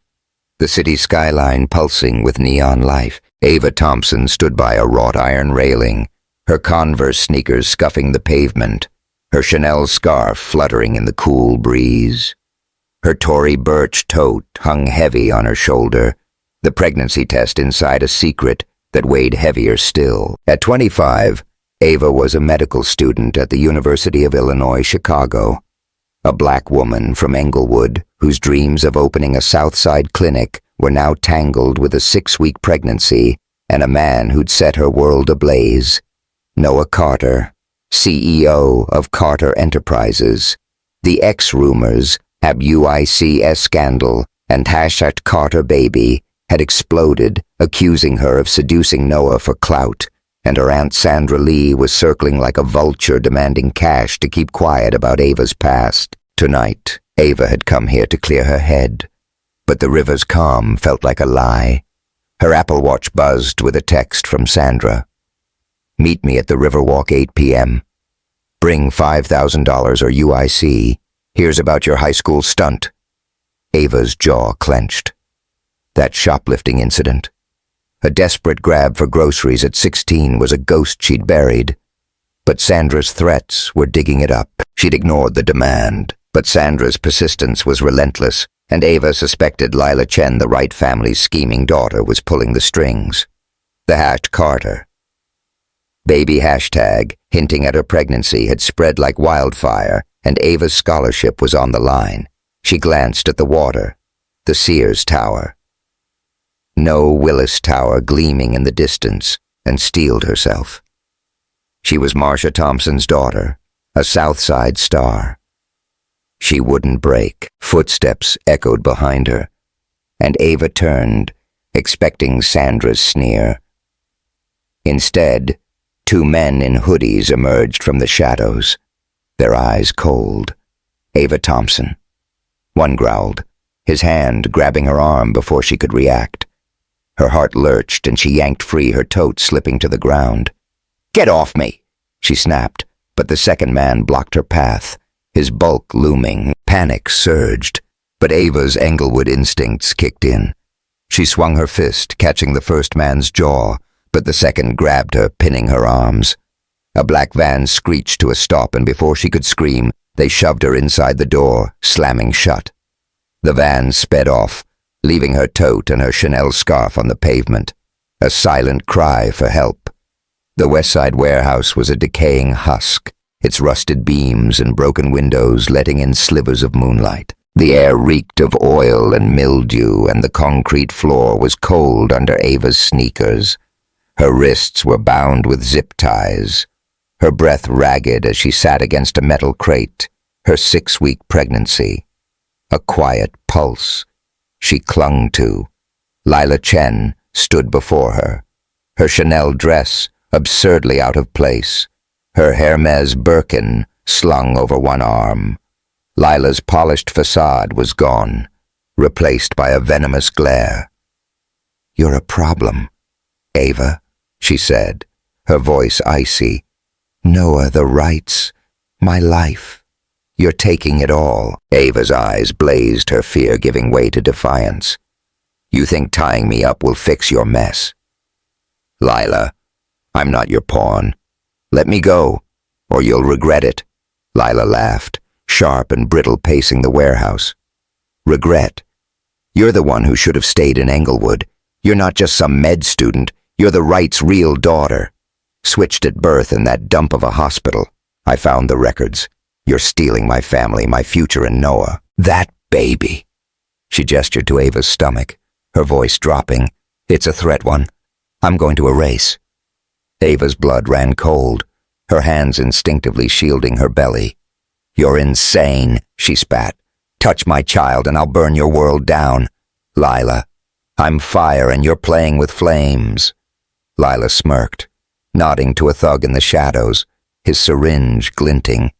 The city skyline pulsing with neon life. Ava Thompson stood by a wrought iron railing, her Converse sneakers scuffing the pavement, her Chanel scarf fluttering in the cool breeze. Her Tory Burch tote hung heavy on her shoulder, the pregnancy test inside a secret that weighed heavier still. At 25, Ava was a medical student at the University of Illinois, Chicago, a black woman from Englewood whose dreams of opening a Southside clinic were now tangled with a 6-week pregnancy and a man who'd set her world ablaze. Noah Carter, CEO of Carter Enterprises. The X rumors, ABUICS scandal, and hashtag Carter baby had exploded, accusing her of seducing Noah for clout, and her Aunt Sandra Lee was circling like a vulture demanding cash to keep quiet about Ava's past. Tonight, Ava had come here to clear her head, but the river's calm felt like a lie. Her Apple Watch buzzed with a text from Sandra. Meet me at the Riverwalk 8 p.m. Bring $5,000 or UIC. Here's about your high school stunt. Ava's jaw clenched. That shoplifting incident. A desperate grab for groceries at 16 was a ghost she'd buried. But Sandra's threats were digging it up. She'd ignored the demand, but Sandra's persistence was relentless, and Ava suspected Lila Chen, the Wright family's scheming daughter, was pulling the strings. The hashtag Carter. Baby hashtag, hinting at her pregnancy, had spread like wildfire, and Ava's scholarship was on the line. She glanced at the water, the Sears Tower. No Willis Tower gleaming in the distance, and steeled herself. She was Marcia Thompson's daughter, a South Side star. She wouldn't break. Footsteps echoed behind her, and Ava turned, expecting Sandra's sneer. Instead, 2 men in hoodies emerged from the shadows, their eyes cold. Ava Thompson. One growled, his hand grabbing her arm before she could react. Her heart lurched and she yanked free, her tote slipping to the ground. "Get off me!" she snapped, but the second man blocked her path, his bulk looming. Panic surged, but Ava's Englewood instincts kicked in. She swung her fist, catching the first man's jaw, but the second grabbed her, pinning her arms. A black van screeched to a stop, and before she could scream, they shoved her inside the door, slamming shut. The van sped off, leaving her tote and her Chanel scarf on the pavement, a silent cry for help. The Westside warehouse was a decaying husk, its rusted beams and broken windows letting in slivers of moonlight. The air reeked of oil and mildew, and the concrete floor was cold under Ava's sneakers. Her wrists were bound with zip ties, her breath ragged as she sat against a metal crate, her 6-week pregnancy. A quiet pulse she clung to. Lila Chen stood before her, her Chanel dress absurdly out of place, her Hermes Birkin slung over one arm. Lila's polished facade was gone, replaced by a venomous glare. "You're a problem, Ava," she said, her voice icy. "Noah, the rights, my life. You're taking it all." Ava's eyes blazed, her fear giving way to defiance. "You think tying me up will fix your mess? Lila, I'm not your pawn. Let me go, or you'll regret it." Lila laughed, sharp and brittle, pacing the warehouse. "Regret? You're the one who should have stayed in Englewood. You're not just some med student. You're the right's real daughter. Switched at birth in that dump of a hospital. I found the records. You're stealing my family, my future, and Noah. That baby." She gestured to Ava's stomach, her voice dropping. "It's a threat one. I'm going to erase." Ava's blood ran cold, her hands instinctively shielding her belly. "You're insane," she spat. "Touch my child and I'll burn your world down. Lila, I'm fire and you're playing with flames." Lila smirked, nodding to a thug in the shadows, his syringe glinting.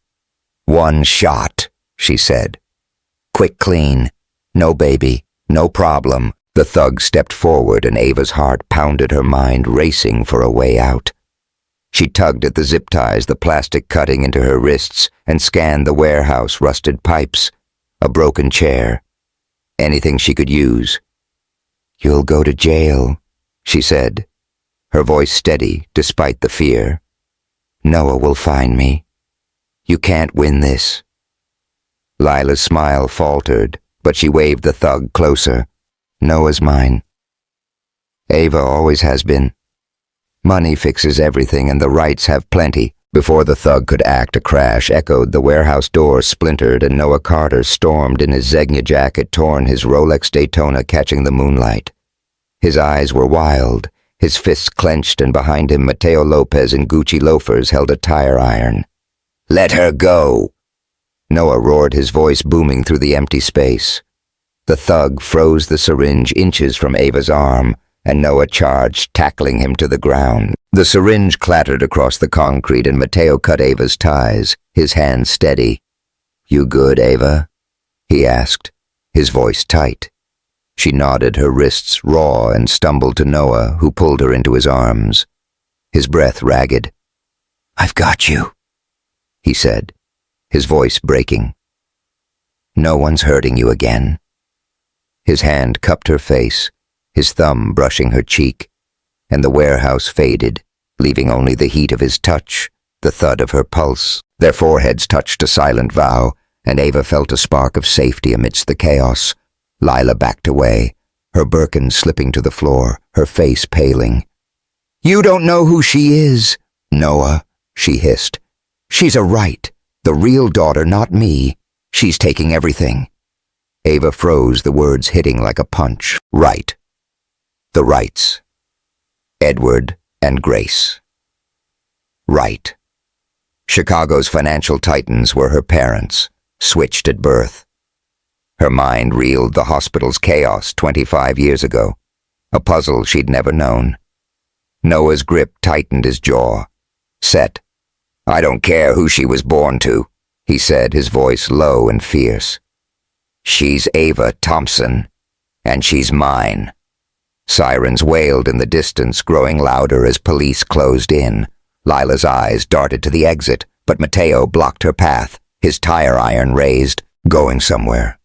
"One shot," she said. "Quick, clean. No baby, no problem." The thug stepped forward and Ava's heart pounded, her mind racing for a way out. She tugged at the zip ties, the plastic cutting into her wrists, and scanned the warehouse, rusted pipes, a broken chair. Anything she could use. "You'll go to jail," she said, her voice steady despite the fear. "Noah will find me. You can't win this." Lila's smile faltered, but she waved the thug closer. "Noah's mine. Ava always has been. Money fixes everything and the rights have plenty." Before the thug could act, a crash echoed, the warehouse door splintered, and Noah Carter stormed in his Zegna jacket, torn, his Rolex Daytona catching the moonlight. His eyes were wild, his fists clenched, and behind him Mateo Lopez in Gucci loafers held a tire iron. "Let her go!" Noah roared, his voice booming through the empty space. The thug froze the syringe inches from Ava's arm, and Noah charged, tackling him to the ground. The syringe clattered across the concrete, and Mateo cut Ava's ties, his hand steady. "You good, Ava?" he asked, his voice tight. She nodded, her wrists raw, and stumbled to Noah, who pulled her into his arms. His breath ragged. "I've got you," he said, his voice breaking. "No one's hurting you again." His hand cupped her face, his thumb brushing her cheek, and the warehouse faded, leaving only the heat of his touch, the thud of her pulse. Their foreheads touched a silent vow, and Ava felt a spark of safety amidst the chaos. Lila backed away, her Birkin slipping to the floor, her face paling. "You don't know who she is, Noah," she hissed. "She's a right, the real daughter, not me. She's taking everything." Ava froze, the words hitting like a punch. Right. The rights. Edward and Grace. Right. Chicago's financial titans were her parents, switched at birth. Her mind reeled the hospital's chaos 25 years ago, a puzzle she'd never known. Noah's grip tightened his jaw. Set. "I don't care who she was born to," he said, his voice low and fierce. "She's Ava Thompson, and she's mine." Sirens wailed in the distance, growing louder as police closed in. Lila's eyes darted to the exit, but Mateo blocked her path, his tire iron raised, going somewhere.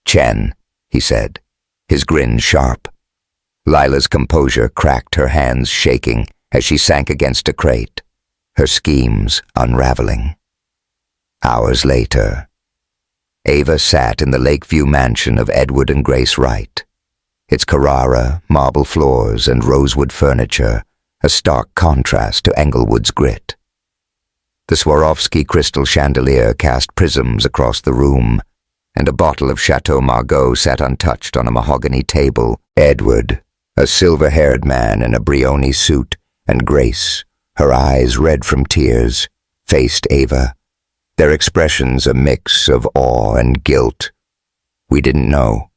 "Chen," he said, his grin sharp. Lila's composure cracked, her hands shaking as she sank against a crate, her schemes unraveling. Hours later, Ava sat in the Lakeview mansion of Edward and Grace Wright. Its Carrara, marble floors, and rosewood furniture, a stark contrast to Englewood's grit. The Swarovski crystal chandelier cast prisms across the room, and a bottle of Chateau Margaux sat untouched on a mahogany table. Edward, A silver-haired man in a Brioni suit, and Grace, her eyes red from tears, faced Ava, their expressions a mix of awe and guilt. "We didn't know,"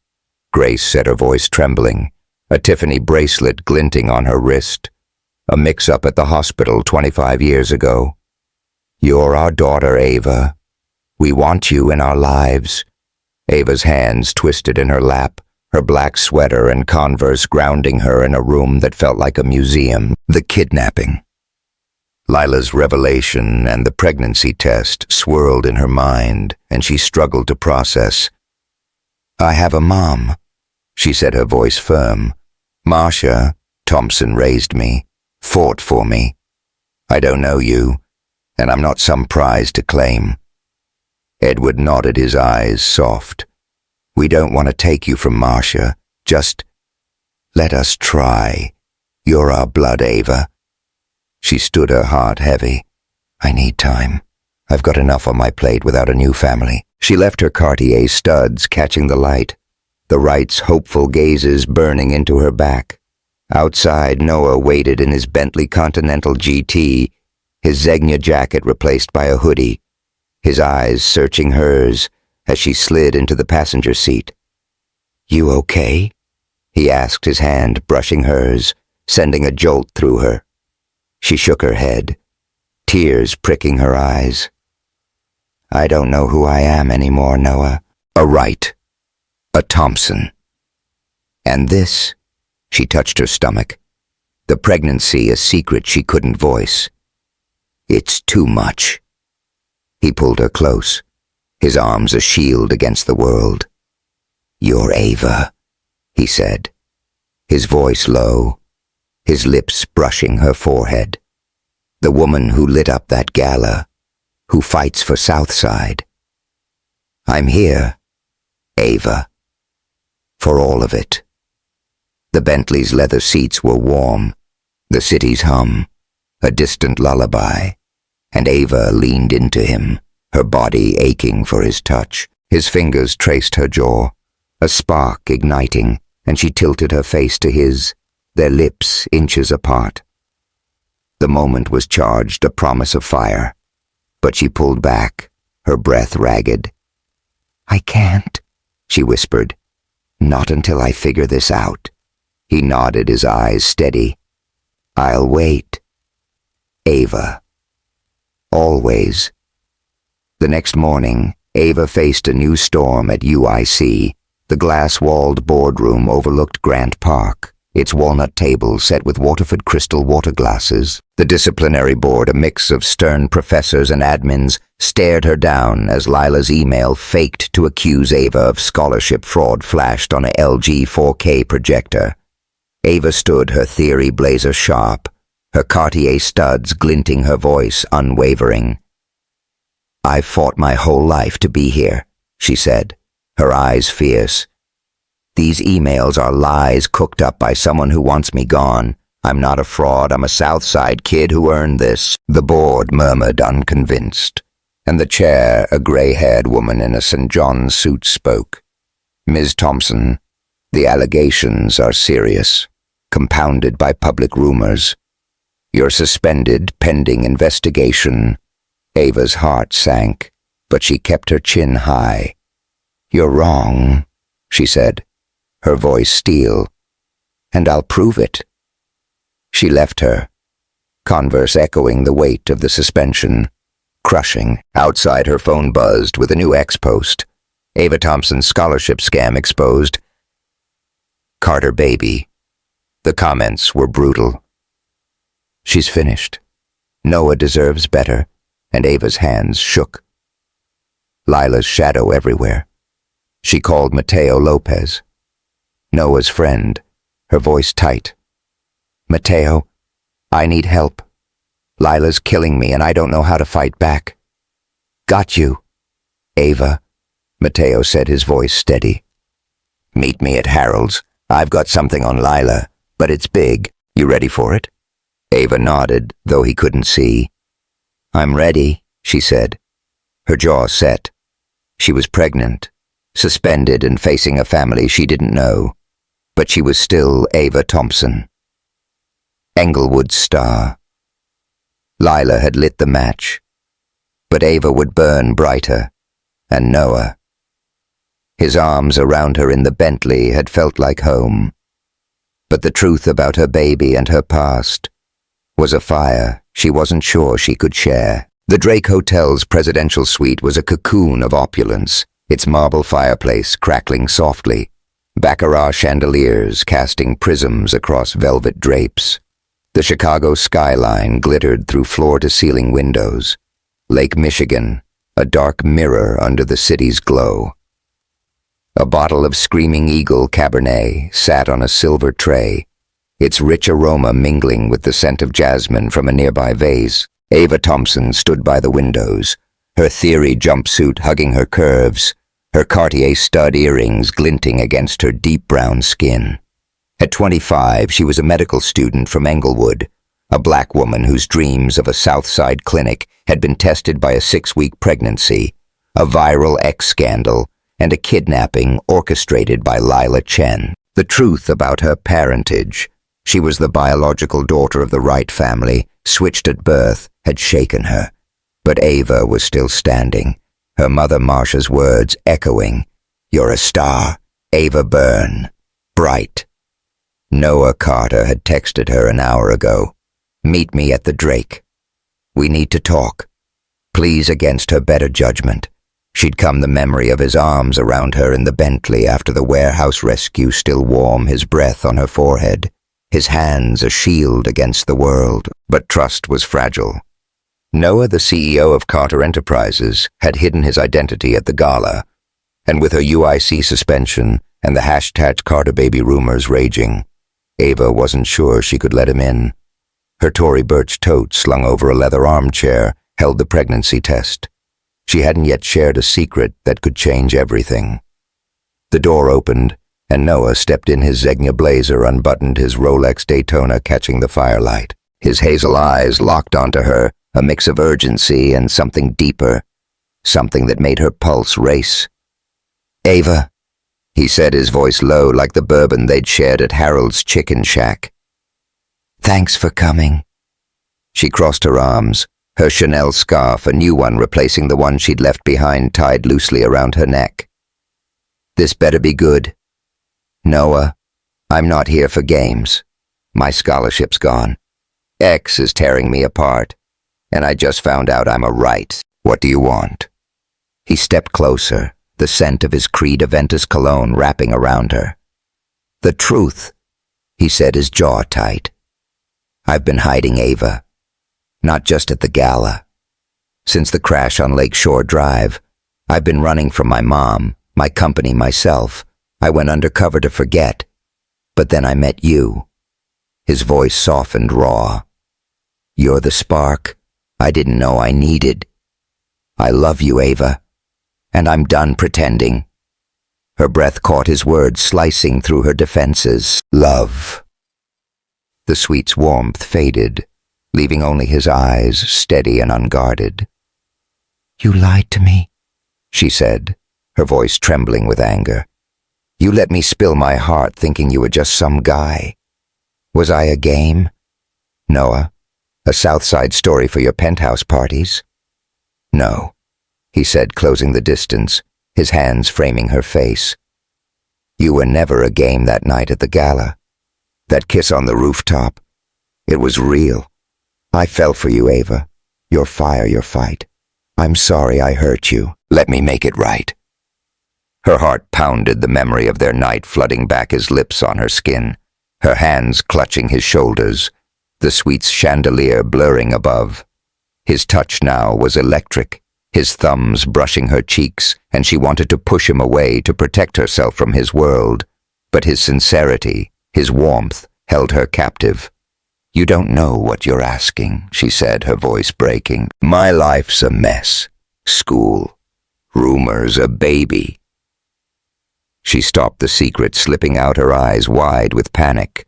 Grace said, her voice trembling, a Tiffany bracelet glinting on her wrist. "A mix-up at the hospital 25 years ago. You're our daughter, Ava. We want you in our lives." Ava's hands twisted in her lap, her black sweater and Converse grounding her in a room that felt like a museum. The kidnapping. Lila's revelation and the pregnancy test swirled in her mind, and she struggled to process. "I have a mom," she said, her voice firm. "Marcia," Thompson raised me, "fought for me. I don't know you, and I'm not some prize to claim." Edward nodded, his eyes soft. "We don't want to take you from Marcia. Just let us try. You're our blood, Ava." She stood, her heart heavy. "I need time. I've got enough on my plate without a new family." She left her Cartier studs catching the light, the right's hopeful gazes burning into her back. Outside, Noah waited in his Bentley Continental GT, his Zegna jacket replaced by a hoodie, his eyes searching hers as she slid into the passenger seat. "You okay?" he asked, his hand brushing hers, sending a jolt through her. She shook her head, tears pricking her eyes. "I don't know who I am anymore, Noah." A Wright. A Thompson. And this, she touched her stomach. The pregnancy, a secret she couldn't voice. "It's too much." He pulled her close, his arms a shield against the world. "You're Ava," he said, his voice low, his lips brushing her forehead. "The woman who lit up that gala, who fights for Southside. I'm here, Ava, for all of it." The Bentley's leather seats were warm, the city's hum, a distant lullaby, and Ava leaned into him, her body aching for his touch. His fingers traced her jaw, a spark igniting, and she tilted her face to his, their lips inches apart. The moment was charged, a promise of fire, but she pulled back, her breath ragged. "I can't," she whispered. "Not until I figure this out." He nodded, his eyes steady. "I'll wait. Ava. Always." The next morning, Ava faced a new storm at UIC. The glass-walled boardroom overlooked Grant Park, its walnut table set with Waterford crystal water glasses. The disciplinary board, a mix of stern professors and admins, stared her down as Lila's email faked to accuse Ava of scholarship fraud flashed on a LG 4K projector. Ava stood, her theory blazer sharp, her Cartier studs glinting, her voice unwavering. "I've fought my whole life to be here," she said, her eyes fierce. "These emails are lies cooked up by someone who wants me gone. I'm not a fraud, I'm a Southside kid who earned this." The board murmured, unconvinced, and the chair, a gray-haired woman in a St. John's suit, spoke. "Ms. Thompson, the allegations are serious, compounded by public rumors. You're suspended pending investigation." Ava's heart sank, but she kept her chin high. "You're wrong," she said, her voice steel, "and I'll prove it." She left her, Converse echoing the weight of the suspension, crushing. Outside, her phone buzzed with a new ex-post. Ava Thompson's scholarship scam exposed. "Carter baby." The comments were brutal. "She's finished. Noah deserves better," and Ava's hands shook. Lila's shadow everywhere. She called Mateo Lopez, Noah's friend, her voice tight. "Mateo, I need help. Lila's killing me and I don't know how to fight back." "Got you, Ava," Mateo said, his voice steady. "Meet me at Harold's. I've got something on Lila, but it's big. You ready for it?" Ava nodded, though he couldn't see. "I'm ready," she said, her jaw set. She was pregnant, suspended and facing a family she didn't know. but she was still Ava Thompson. Englewood's star. Lila had lit the match, but Ava would burn brighter, and Noah. His arms around her in the Bentley had felt like home. But the truth about her baby and her past was a fire she wasn't sure she could share. The Drake Hotel's presidential suite was a cocoon of opulence, its marble fireplace crackling softly, baccarat chandeliers casting prisms across velvet drapes. The Chicago skyline glittered through floor-to-ceiling windows. Lake Michigan, a dark mirror under the city's glow. A bottle of Screaming Eagle Cabernet sat on a silver tray, its rich aroma mingling with the scent of jasmine from a nearby vase. Ava Thompson stood by the windows, her theory jumpsuit hugging her curves, her Cartier stud earrings glinting against her deep brown skin. At 25, she was a medical student from Englewood, a black woman whose dreams of a South Side clinic had been tested by a 6-week pregnancy, a viral X scandal, and a kidnapping orchestrated by Lila Chen. The truth about her parentage, she was the biological daughter of the Wright family, switched at birth, had shaken her. But Ava was still standing, her mother Marsha's words echoing, "You're a star, Ava Byrne, bright." Noah Carter had texted her an hour ago, "Meet me at the Drake. We need to talk." Pleas against her better judgment. She'd come the memory of his arms around her in the Bentley after the warehouse rescue still warm, his breath on her forehead, his hands a shield against the world. But trust was fragile. Noah, the CEO of Carter Enterprises, had hidden his identity at the Gala, and with her UIC suspension and the hashtag Carter baby rumors raging, Ava wasn't sure she could let him in. Her Tory Burch tote slung over a leather armchair held the pregnancy test. She hadn't yet shared a secret that could change everything. The door opened, and Noah stepped in his Zegna blazer, unbuttoned his Rolex Daytona catching the firelight. His hazel eyes locked onto her, a mix of urgency and something deeper, something that made her pulse race. "Ava," he said, his voice low like the bourbon they'd shared at Harold's Chicken Shack. "Thanks for coming." She crossed her arms, her Chanel scarf, a new one replacing the one she'd left behind, tied loosely around her neck. "This better be good. Noah, I'm not here for games. My scholarship's gone. X is tearing me apart, and I just found out I'm a Wright. What do you want?" He stepped closer, the scent of his Creed Aventus cologne wrapping around her. "The truth," he said, his jaw tight. "I've been hiding Ava. Not just at the Gala. Since the crash on Lakeshore Drive, I've been running from my mom, my company, myself. I went undercover to forget. But then I met you." His voice softened raw. "You're the spark I didn't know I needed. I love you, Ava, and I'm done pretending." Her breath caught his words slicing through her defenses. "Love." The sweet's warmth faded, leaving only his eyes steady and unguarded. "You lied to me," she said, her voice trembling with anger. "You let me spill my heart thinking you were just some guy. Was I a game? Noah, a South Side story for your penthouse parties?" "No," he said, closing the distance, his hands framing her face. "You were never a game that night at the Gala. That kiss on the rooftop, it was real. I fell for you, Ava. Your fire, your fight. I'm sorry I hurt you. Let me make it right." Her heart pounded, the memory of their night flooding back, his lips on her skin, her hands clutching his shoulders, the sweet's chandelier blurring above. His touch now was electric, his thumbs brushing her cheeks, and she wanted to push him away to protect herself from his world. But his sincerity, his warmth, held her captive. "You don't know what you're asking," she said, her voice breaking. "My life's a mess. School, rumors, a baby." She stopped, the secret slipping out, her eyes wide with panic.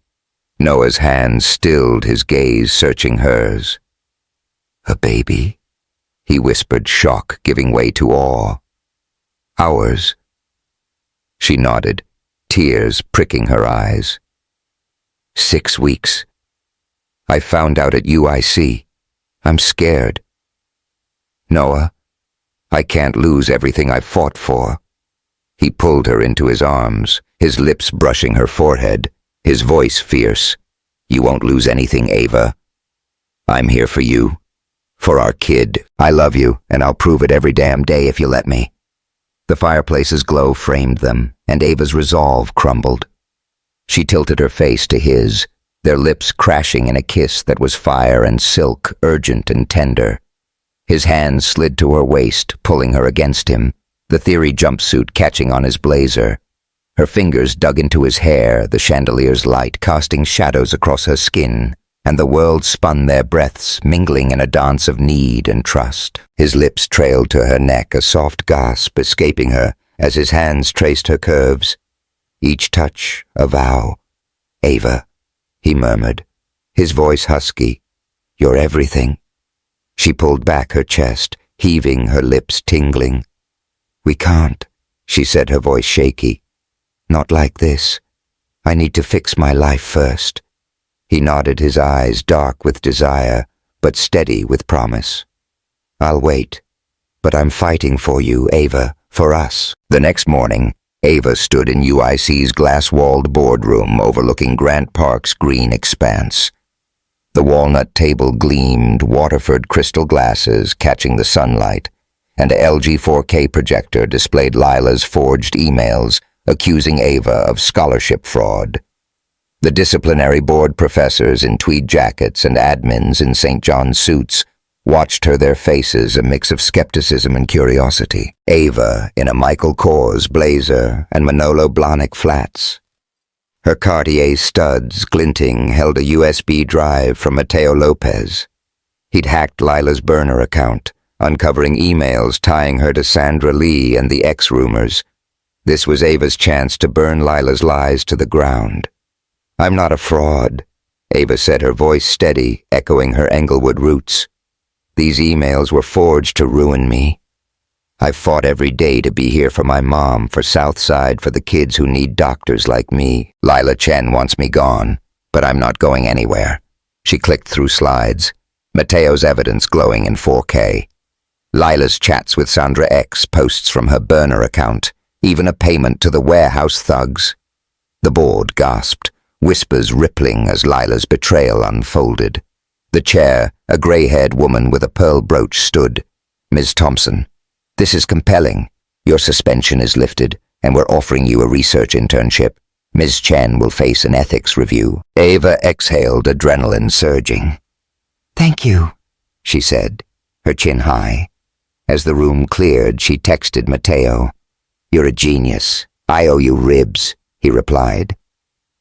Noah's hands stilled, his gaze searching hers. "A baby?" he whispered, shock giving way to awe. "Ours." She nodded, tears pricking her eyes. 6 weeks. I found out at UIC. I'm scared. Noah, I can't lose everything I've fought for. He pulled her into his arms, his lips brushing her forehead, his voice fierce. You won't lose anything, Ava. I'm here for you. For our kid. I love you, and I'll prove it every damn day if you let me. The fireplace's glow framed them, and Ava's resolve crumbled. She tilted her face to his, their lips crashing in a kiss that was fire and silk, urgent and tender. His hands slid to her waist, pulling her against him, the theory jumpsuit catching on his blazer. Her fingers dug into his hair, the chandelier's light casting shadows across her skin, and the world spun their breaths, mingling in a dance of need and trust. His lips trailed to her neck, a soft gasp escaping her as his hands traced her curves. Each touch a vow. Ava, he murmured, his voice husky. You're everything. She pulled back her chest, heaving, her lips tingling. We can't, she said, her voice shaky. Not like this. I need to fix my life first. He nodded, his eyes dark with desire, but steady with promise. I'll wait, but I'm fighting for you, Ava, for us. The next morning, Ava stood in UIC's glass-walled boardroom overlooking Grant Park's green expanse. The walnut table gleamed, Waterford crystal glasses catching the sunlight, and a LG 4K projector displayed Lila's forged emails accusing Ava of scholarship fraud. The disciplinary board professors in tweed jackets and admins in St. John's suits watched her, their faces a mix of skepticism and curiosity. Ava in a Michael Kors blazer and Manolo Blahnik flats. Her Cartier studs, glinting, held a USB drive from Mateo Lopez. He'd hacked Lila's burner account, uncovering emails tying her to Sandra Lee and the X-rumors. This was Ava's chance to burn Lila's lies to the ground. I'm not a fraud, Ava said, her voice steady, echoing her Englewood roots. These emails were forged to ruin me. I've fought every day to be here for my mom, for Southside, for the kids who need doctors like me. Lila Chen wants me gone, but I'm not going anywhere. She clicked through slides, Mateo's evidence glowing in 4K. Lila's chats with Sandra X, posts from her burner account, even a payment to the warehouse thugs. The board gasped, whispers rippling as Lila's betrayal unfolded. The chair, a grey-haired woman with a pearl brooch, stood. Ms. Thompson, this is compelling. Your suspension is lifted, and we're offering you a research internship. Ms. Chen will face an ethics review. Ava exhaled, adrenaline surging. Thank you, she said, her chin high. As the room cleared, she texted Mateo. You're a genius. I owe you ribs, he replied.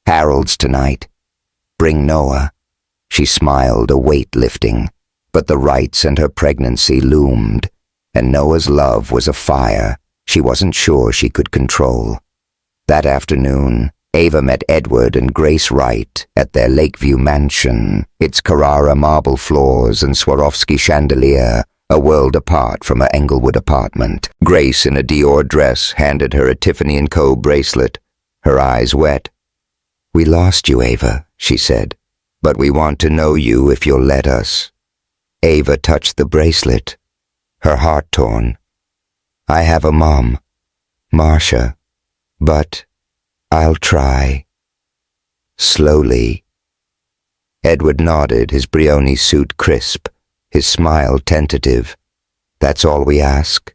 Harold's tonight. Bring Noah. She smiled, a weight lifting, but the rites and her pregnancy loomed, and Noah's love was a fire she wasn't sure she could control. That afternoon, Ava met Edward and Grace Wright at their Lakeview mansion, its Carrara marble floors and Swarovski chandelier, a world apart from her Englewood apartment. Grace, in a Dior dress, handed her a Tiffany & Co. bracelet, her eyes wet. We lost you, Ava, she said, but we want to know you if you'll let us. Ava touched the bracelet, her heart torn. I have a mom, Marcia, but I'll try. Slowly. Edward nodded, his Brioni suit crisp, his smile tentative. That's all we ask.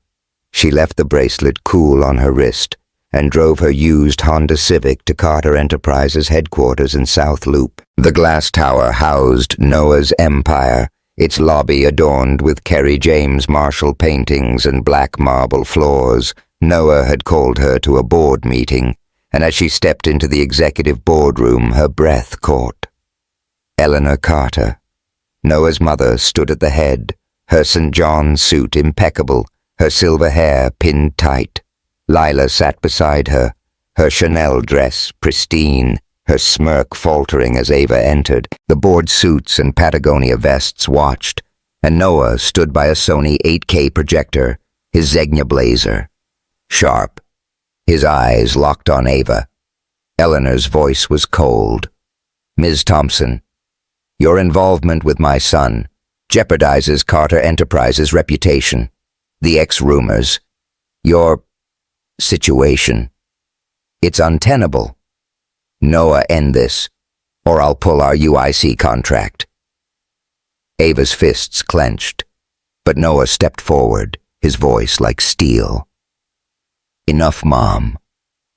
She left the bracelet cool on her wrist and drove her used Honda Civic to Carter Enterprises headquarters in South Loop. The glass tower housed Noah's empire, its lobby adorned with Kerry James Marshall paintings and black marble floors. Noah had called her to a board meeting, and as she stepped into the executive boardroom, her breath caught. Eleanor Carter, Noah's mother, stood at the head, her St. John suit impeccable, her silver hair pinned tight. Lila sat beside her, her Chanel dress pristine, her smirk faltering as Ava entered. The board suits and Patagonia vests watched, and Noah stood by a Sony 8K projector, his Zegna blazer. Sharp, his eyes locked on Ava. Eleanor's voice was cold. Ms. Thompson, your involvement with my son jeopardizes Carter Enterprises' reputation. The rumors. Your situation. It's untenable. Noah, end this, or I'll pull our UIC contract. Ava's fists clenched, but Noah stepped forward, his voice like steel. Enough, Mom.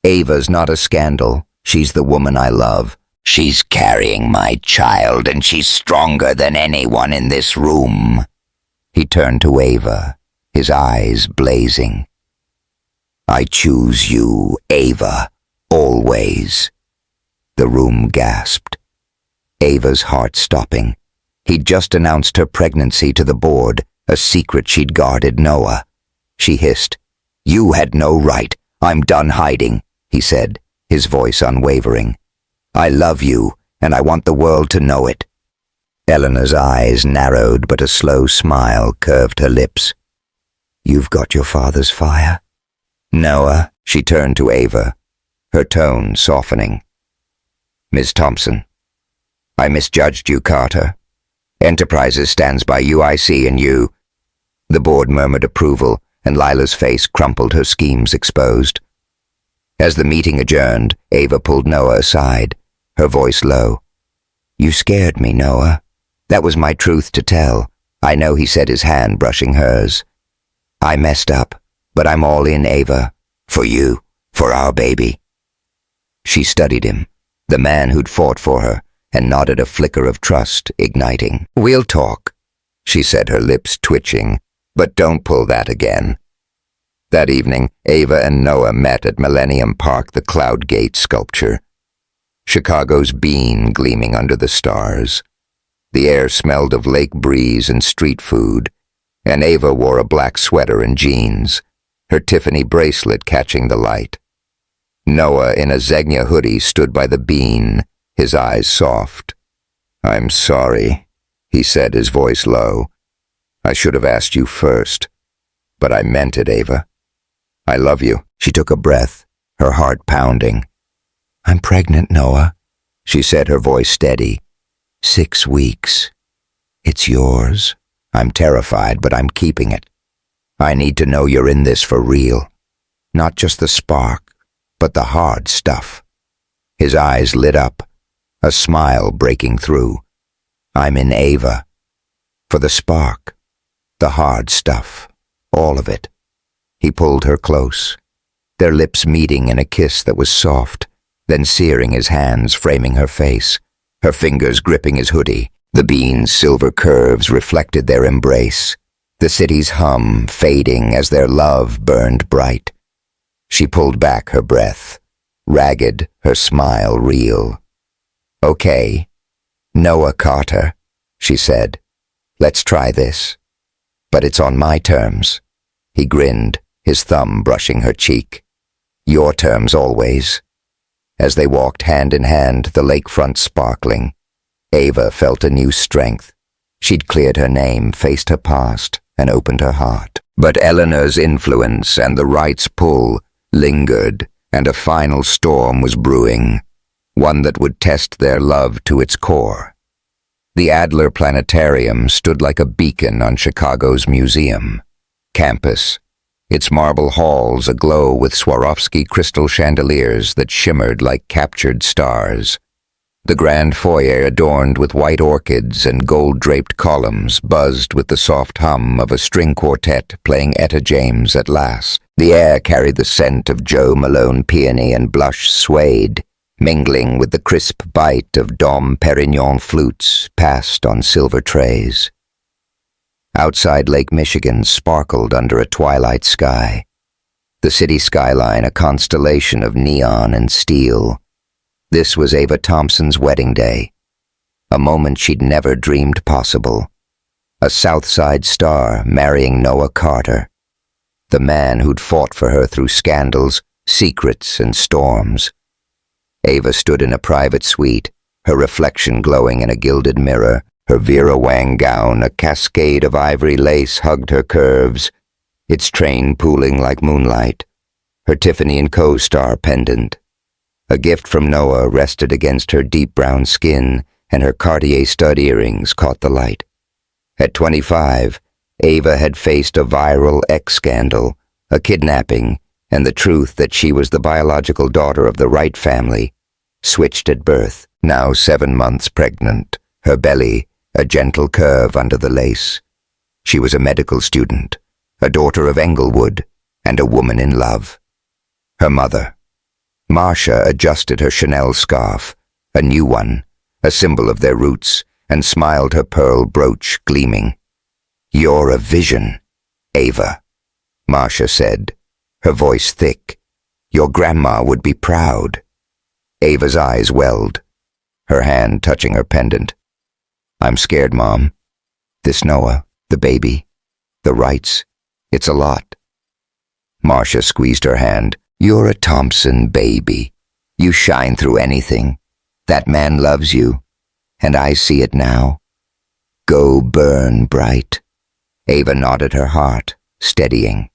Ava's not a scandal. She's the woman I love. She's carrying my child, and she's stronger than anyone in this room. He turned to Ava, his eyes blazing. I choose you, Ava, always. The room gasped. Ava's heart stopping. He'd just announced her pregnancy to the board, a secret she'd guarded Noah. She hissed, You had no right. I'm done hiding, he said, his voice unwavering. I love you, and I want the world to know it. Eleanor's eyes narrowed, but a slow smile curved her lips. You've got your father's fire? Noah, she turned to Ava, her tone softening. Ms. Thompson, I misjudged you, Carter. Enterprises stands by UIC and you. The board murmured approval, and Lila's face crumpled, her schemes exposed. As the meeting adjourned, Ava pulled Noah aside, her voice low. You scared me, Noah. That was my truth to tell. I know, he said, his hand brushing hers. I messed up, but I'm all in, Ava. For you, for our baby. She studied him, the man who'd fought for her, and nodded, a flicker of trust igniting. We'll talk, she said, her lips twitching, but don't pull that again. That evening, Ava and Noah met at Millennium Park, the Cloud Gate sculpture. Chicago's bean gleaming under the stars. The air smelled of lake breeze and street food, and Ava wore a black sweater and jeans, her Tiffany bracelet catching the light. Noah, in a Zegna hoodie, stood by the bean, his eyes soft. I'm sorry, he said, his voice low. I should have asked you first, but I meant it, Ava. I love you. She took a breath, her heart pounding. I'm pregnant, Noah, she said, her voice steady. 6 weeks. It's yours. I'm terrified, but I'm keeping it. I need to know you're in this for real. Not just the spark, but the hard stuff. His eyes lit up, a smile breaking through. I'm in, Ava. For the spark, the hard stuff, all of it. He pulled her close, their lips meeting in a kiss that was soft, then searing, his hands framing her face, her fingers gripping his hoodie. The bean's silver curves reflected their embrace, the city's hum fading as their love burned bright. She pulled back her breath, ragged, her smile real. Okay, Noah Carter, she said. Let's try this. But it's on my terms. He grinned, his thumb brushing her cheek. Your terms always. As they walked hand in hand, the lakefront sparkling, Ava felt a new strength. She'd cleared her name, faced her past, and opened her heart. But Eleanor's influence and the right's pull lingered, and a final storm was brewing, one that would test their love to its core. The Adler Planetarium stood like a beacon on Chicago's museum campus, its marble halls aglow with Swarovski crystal chandeliers that shimmered like captured stars. The grand foyer, adorned with white orchids and gold-draped columns, buzzed with the soft hum of a string quartet playing Etta James at last. The air carried the scent of Joe Malone peony and blush suede, mingling with the crisp bite of Dom Perignon flutes passed on silver trays. Outside, Lake Michigan sparkled under a twilight sky, the city skyline a constellation of neon and steel. This was Ava Thompson's wedding day, a moment she'd never dreamed possible. A Southside star marrying Noah Carter, the man who'd fought for her through scandals, secrets, and storms. Ava stood in a private suite, her reflection glowing in a gilded mirror. Her Vera Wang gown, a cascade of ivory lace, hugged her curves, its train pooling like moonlight. Her Tiffany & Co. star pendant, A gift from Noah rested against her deep brown skin, and her Cartier stud earrings caught the light. At 25, Ava had faced a viral X scandal, a kidnapping, and the truth that she was the biological daughter of the Wright family, switched at birth. Now 7 months pregnant, her belly a gentle curve under the lace. She was a medical student, a daughter of Englewood, and a woman in love. Her mother. Marcia adjusted her Chanel scarf, a new one, a symbol of their roots, and smiled, her pearl brooch gleaming. "You're a vision, Ava," Marcia said, her voice thick. "Your grandma would be proud." Ava's eyes welled, her hand touching her pendant. "I'm scared, Mom. This Noah, the baby, the rights, it's a lot." Marcia squeezed her hand. "You're a Thompson baby. You shine through anything. That man loves you, and I see it now. Go burn bright." Ava nodded her heart, steadying.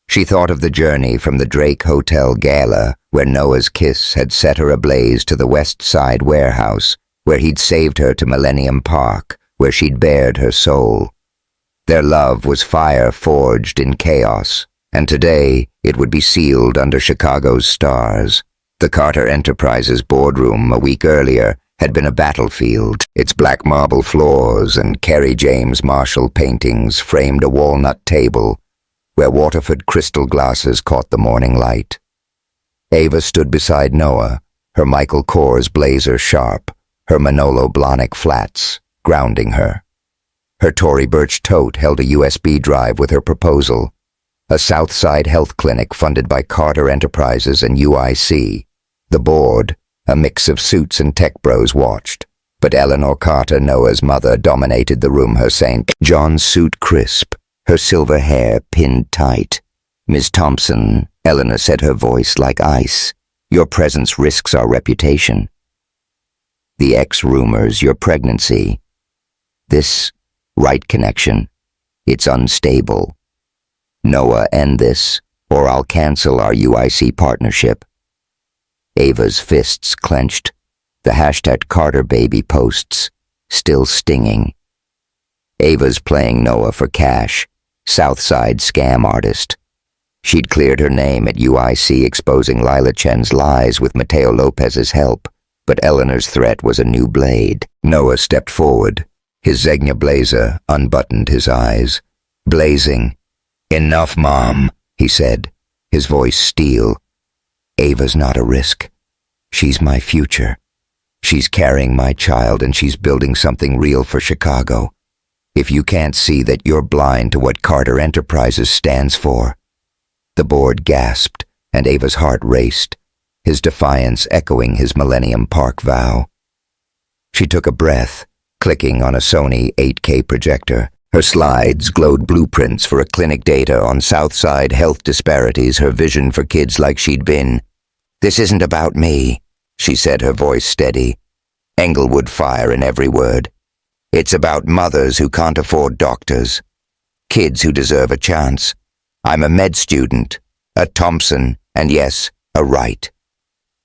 She thought of the journey from the Drake Hotel Gala, where Noah's kiss had set her ablaze, to the West Side warehouse, where he'd saved her, to Millennium Park, where she'd bared her soul. Their love was fire forged in chaos, and today it would be sealed under Chicago's stars. The Carter Enterprises boardroom a week earlier had been a battlefield. Its black marble floors and Kerry James Marshall paintings framed a walnut table where Waterford crystal glasses caught the morning light. Ava stood beside Noah, her Michael Kors blazer sharp, her Manolo Blahnik flats grounding her. Her Tory Burch tote held a USB drive with her proposal, a Southside health clinic funded by Carter Enterprises and UIC. The board, a mix of suits and tech bros, watched, but Eleanor Carter, Noah's mother, dominated the room, her St. John's suit crisp, her silver hair pinned tight. "Miss Thompson," Eleanor said, her voice like ice, "your presence risks our reputation. The ex-rumors, your pregnancy. This right connection, it's unstable. Noah, end this, or I'll cancel our UIC partnership." Ava's fists clenched, the hashtag Carter baby posts still stinging. Ava's playing Noah for cash, Southside scam artist. She'd cleared her name at UIC, exposing Lila Chen's lies with Mateo Lopez's help, but Eleanor's threat was a new blade. Noah stepped forward, his Zegna blazer unbuttoned, his eyes blazing. "Enough, Mom," he said, his voice steel. "Ava's not a risk. She's my future. She's carrying my child, and she's building something real for Chicago. If you can't see that, you're blind to what Carter Enterprises stands for." The board gasped, and Ava's heart raced, his defiance echoing his Millennium Park vow. She took a breath, clicking on a Sony 8K projector. Her slides glowed blueprints for a clinic, data on Southside health disparities, her vision for kids like she'd been. "This isn't about me," she said, her voice steady, Englewood fire in every word. "It's about mothers who can't afford doctors, kids who deserve a chance. I'm a med student, a Thompson, and yes, a Wright.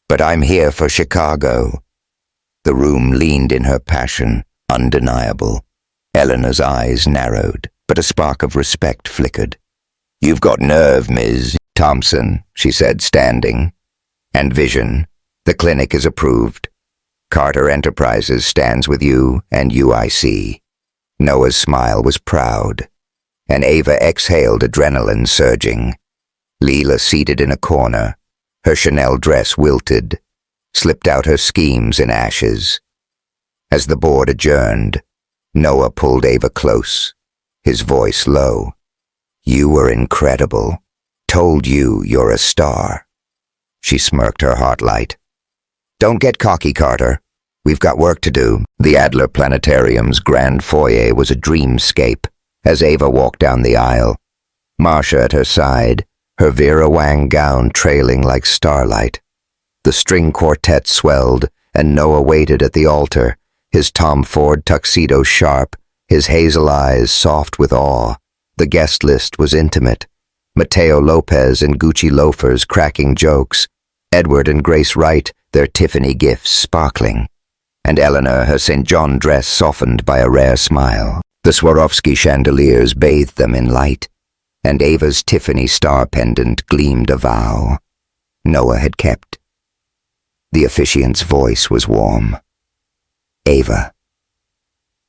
But I'm here for Chicago." The room leaned in her passion, undeniable. Eleanor's eyes narrowed, but a spark of respect flickered. "You've got nerve, Ms. Thompson," she said, standing. "And vision. The clinic is approved. Carter Enterprises stands with you and UIC." Noah's smile was proud, and Ava exhaled, adrenaline surging. Leela, seated in a corner, her Chanel dress wilted, slipped out her schemes in ashes. As the board adjourned, Noah pulled Ava close, his voice low. "You were incredible. Told you you're a star." She smirked, her heart light. "Don't get cocky, Carter. We've got work to do." The Adler Planetarium's grand foyer was a dreamscape as Ava walked down the aisle, Marcia at her side, her Vera Wang gown trailing like starlight. The string quartet swelled, and Noah waited at the altar, his Tom Ford tuxedo sharp, his hazel eyes soft with awe. The guest list was intimate. Mateo Lopez in Gucci loafers cracking jokes, Edward and Grace Wright, their Tiffany gifts sparkling, and Eleanor, her St. John dress softened by a rare smile. The Swarovski chandeliers bathed them in light, and Ava's Tiffany star pendant gleamed a vow Noah had kept. The officiant's voice was warm. Ava.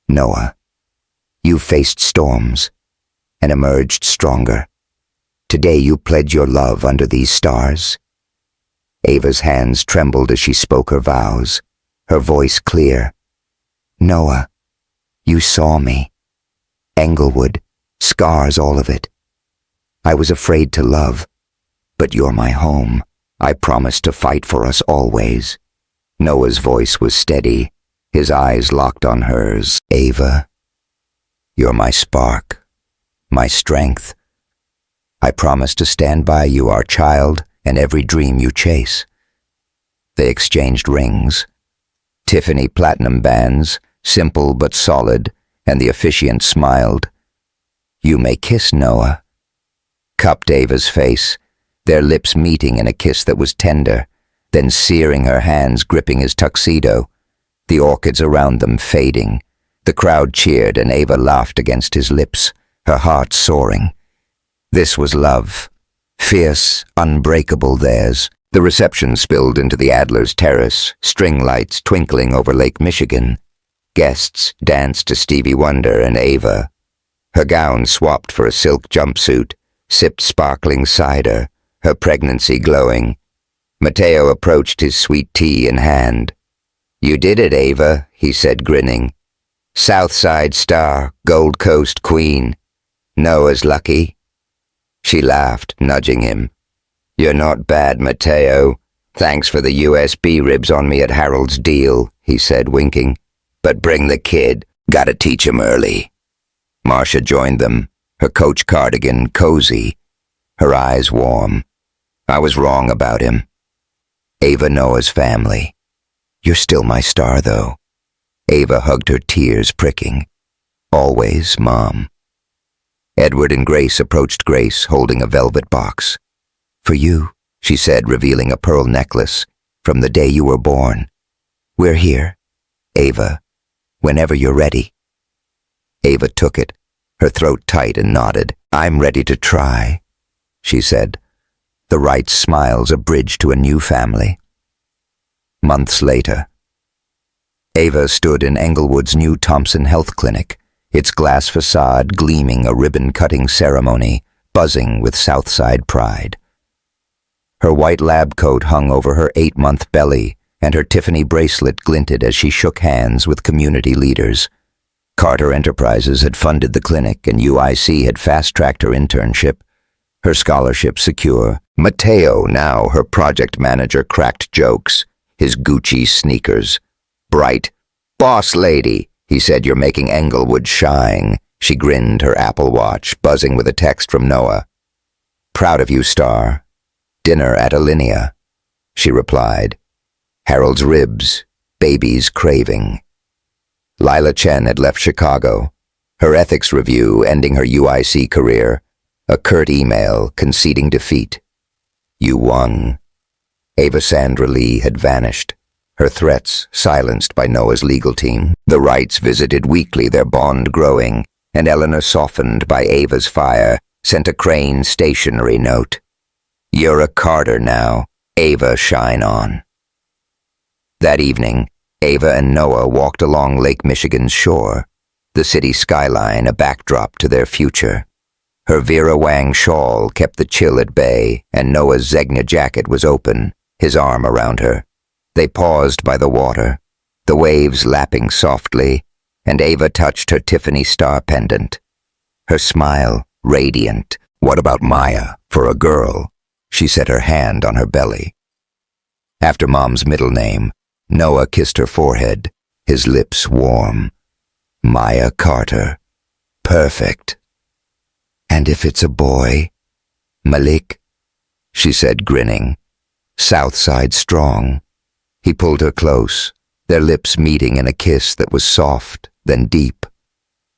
Noah, you faced storms and emerged stronger. Today you pledge your love under these stars. Ava's hands trembled as she spoke her vows, her voice clear. Noah, you saw me. Englewood, scars, all of it. I was afraid to love, but you're my home. I promise to fight for us always. Noah's voice was steady, his eyes locked on hers. Ava, you're my spark, my strength. I promise to stand by you, our child, and every dream you chase. They exchanged rings. Tiffany platinum bands, simple but solid, and the officiant smiled. You may kiss, Noah. Cupped Ava's face, their lips meeting in a kiss that was tender, then searing, her hands gripping his tuxedo, the orchids around them fading. The crowd cheered and Ava laughed against his lips, her heart soaring. This was love, fierce, unbreakable theirs. The reception spilled into the Adler's terrace, string lights twinkling over Lake Michigan. Guests danced to Stevie Wonder and Ava. Her gown swapped for a silk jumpsuit, sipped sparkling cider, her pregnancy glowing. Mateo approached his sweet tea in hand. You did it, Ava, he said, grinning. Southside star, Gold Coast queen. Noah's lucky. She laughed, nudging him. You're not bad, Mateo. Thanks for the USB ribs on me at Harold's deal, he said, winking. But bring the kid. Gotta teach him early. Marcia joined them, her Coach cardigan cozy, her eyes warm. I was wrong about him. Ava, Noah's family. You're still my star, though. Ava hugged her, tears pricking. Always, Mom. Edward and Grace approached Grace, holding a velvet box. For you, she said, revealing a pearl necklace, from the day you were born. We're here, Ava, whenever you're ready. Ava took it, her throat tight, and nodded. I'm ready to try, she said. The Wrights' smiles a bridge to a new family. Months later, Ava stood in Englewood's new Thompson Health Clinic, its glass facade gleaming a ribbon-cutting ceremony, buzzing with Southside pride. Her white lab coat hung over her 8-month belly, and her Tiffany bracelet glinted as she shook hands with community leaders. Carter Enterprises had funded the clinic, and UIC had fast-tracked her internship. Her scholarship secure. Mateo, now her project manager, cracked jokes, his Gucci sneakers. Bright. Boss lady, he said, you're making Englewood shine. She grinned, her Apple Watch, buzzing with a text from Noah. Proud of you, Star. Dinner at Alinea, she replied. Harold's ribs, baby's craving. Lila Chen had left Chicago, her ethics review ending her UIC career, a curt email conceding defeat. You won. Ava Sandra Lee had vanished, her threats silenced by Noah's legal team. The Wrights visited weekly, their bond growing, and Eleanor, softened by Ava's fire, sent a Crane stationery note. You're a Carter now. Ava, shine on. That evening, Ava and Noah walked along Lake Michigan's shore, the city skyline a backdrop to their future. Her Vera Wang shawl kept the chill at bay, and Noah's Zegna jacket was open, his arm around her. They paused by the water, the waves lapping softly, and Ava touched her Tiffany star pendant. Her smile, radiant. What about Maya, for a girl? She set her hand on her belly. After Mom's middle name, Noah kissed her forehead, his lips warm. Maya Carter. Perfect. And if it's a boy? Malik, she said, grinning. Southside strong. He pulled her close, their lips meeting in a kiss that was soft, then deep.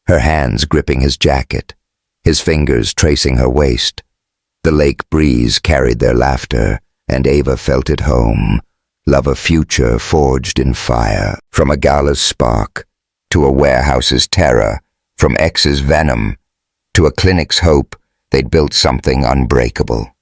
Her hands gripping his jacket, his fingers tracing her waist. The lake breeze carried their laughter, and Ava felt at home. Love a future forged in fire, from a Gala's spark to a warehouse's terror, from X's venom to a clinic's hope. They'd built something unbreakable.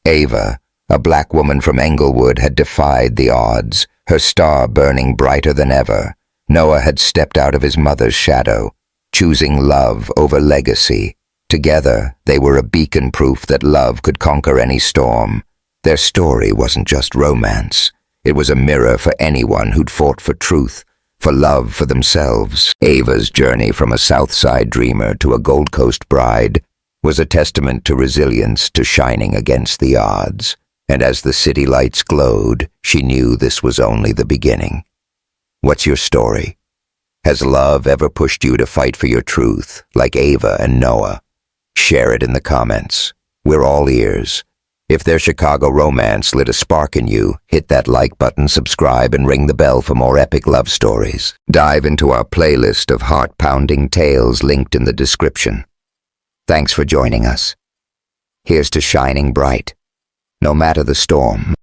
Ava, a black woman from Englewood, had defied the odds, her star burning brighter than ever. Noah had stepped out of his mother's shadow, choosing love over legacy. Together, they were a beacon proof that love could conquer any storm. Their story wasn't just romance. It was a mirror for anyone who'd fought for truth, for love for themselves. Ava's journey from a Southside dreamer to a Gold Coast bride was a testament to resilience, to shining against the odds. And as the city lights glowed, she knew this was only the beginning. What's your story? Has love ever pushed you to fight for your truth, like Ava and Noah? Share it in the comments. We're all ears. If their Chicago romance lit a spark in you, hit that like button, subscribe, and ring the bell for more epic love stories. Dive into our playlist of heart-pounding tales linked in the description. Thanks for joining us. Here's to shining bright, no matter the storm.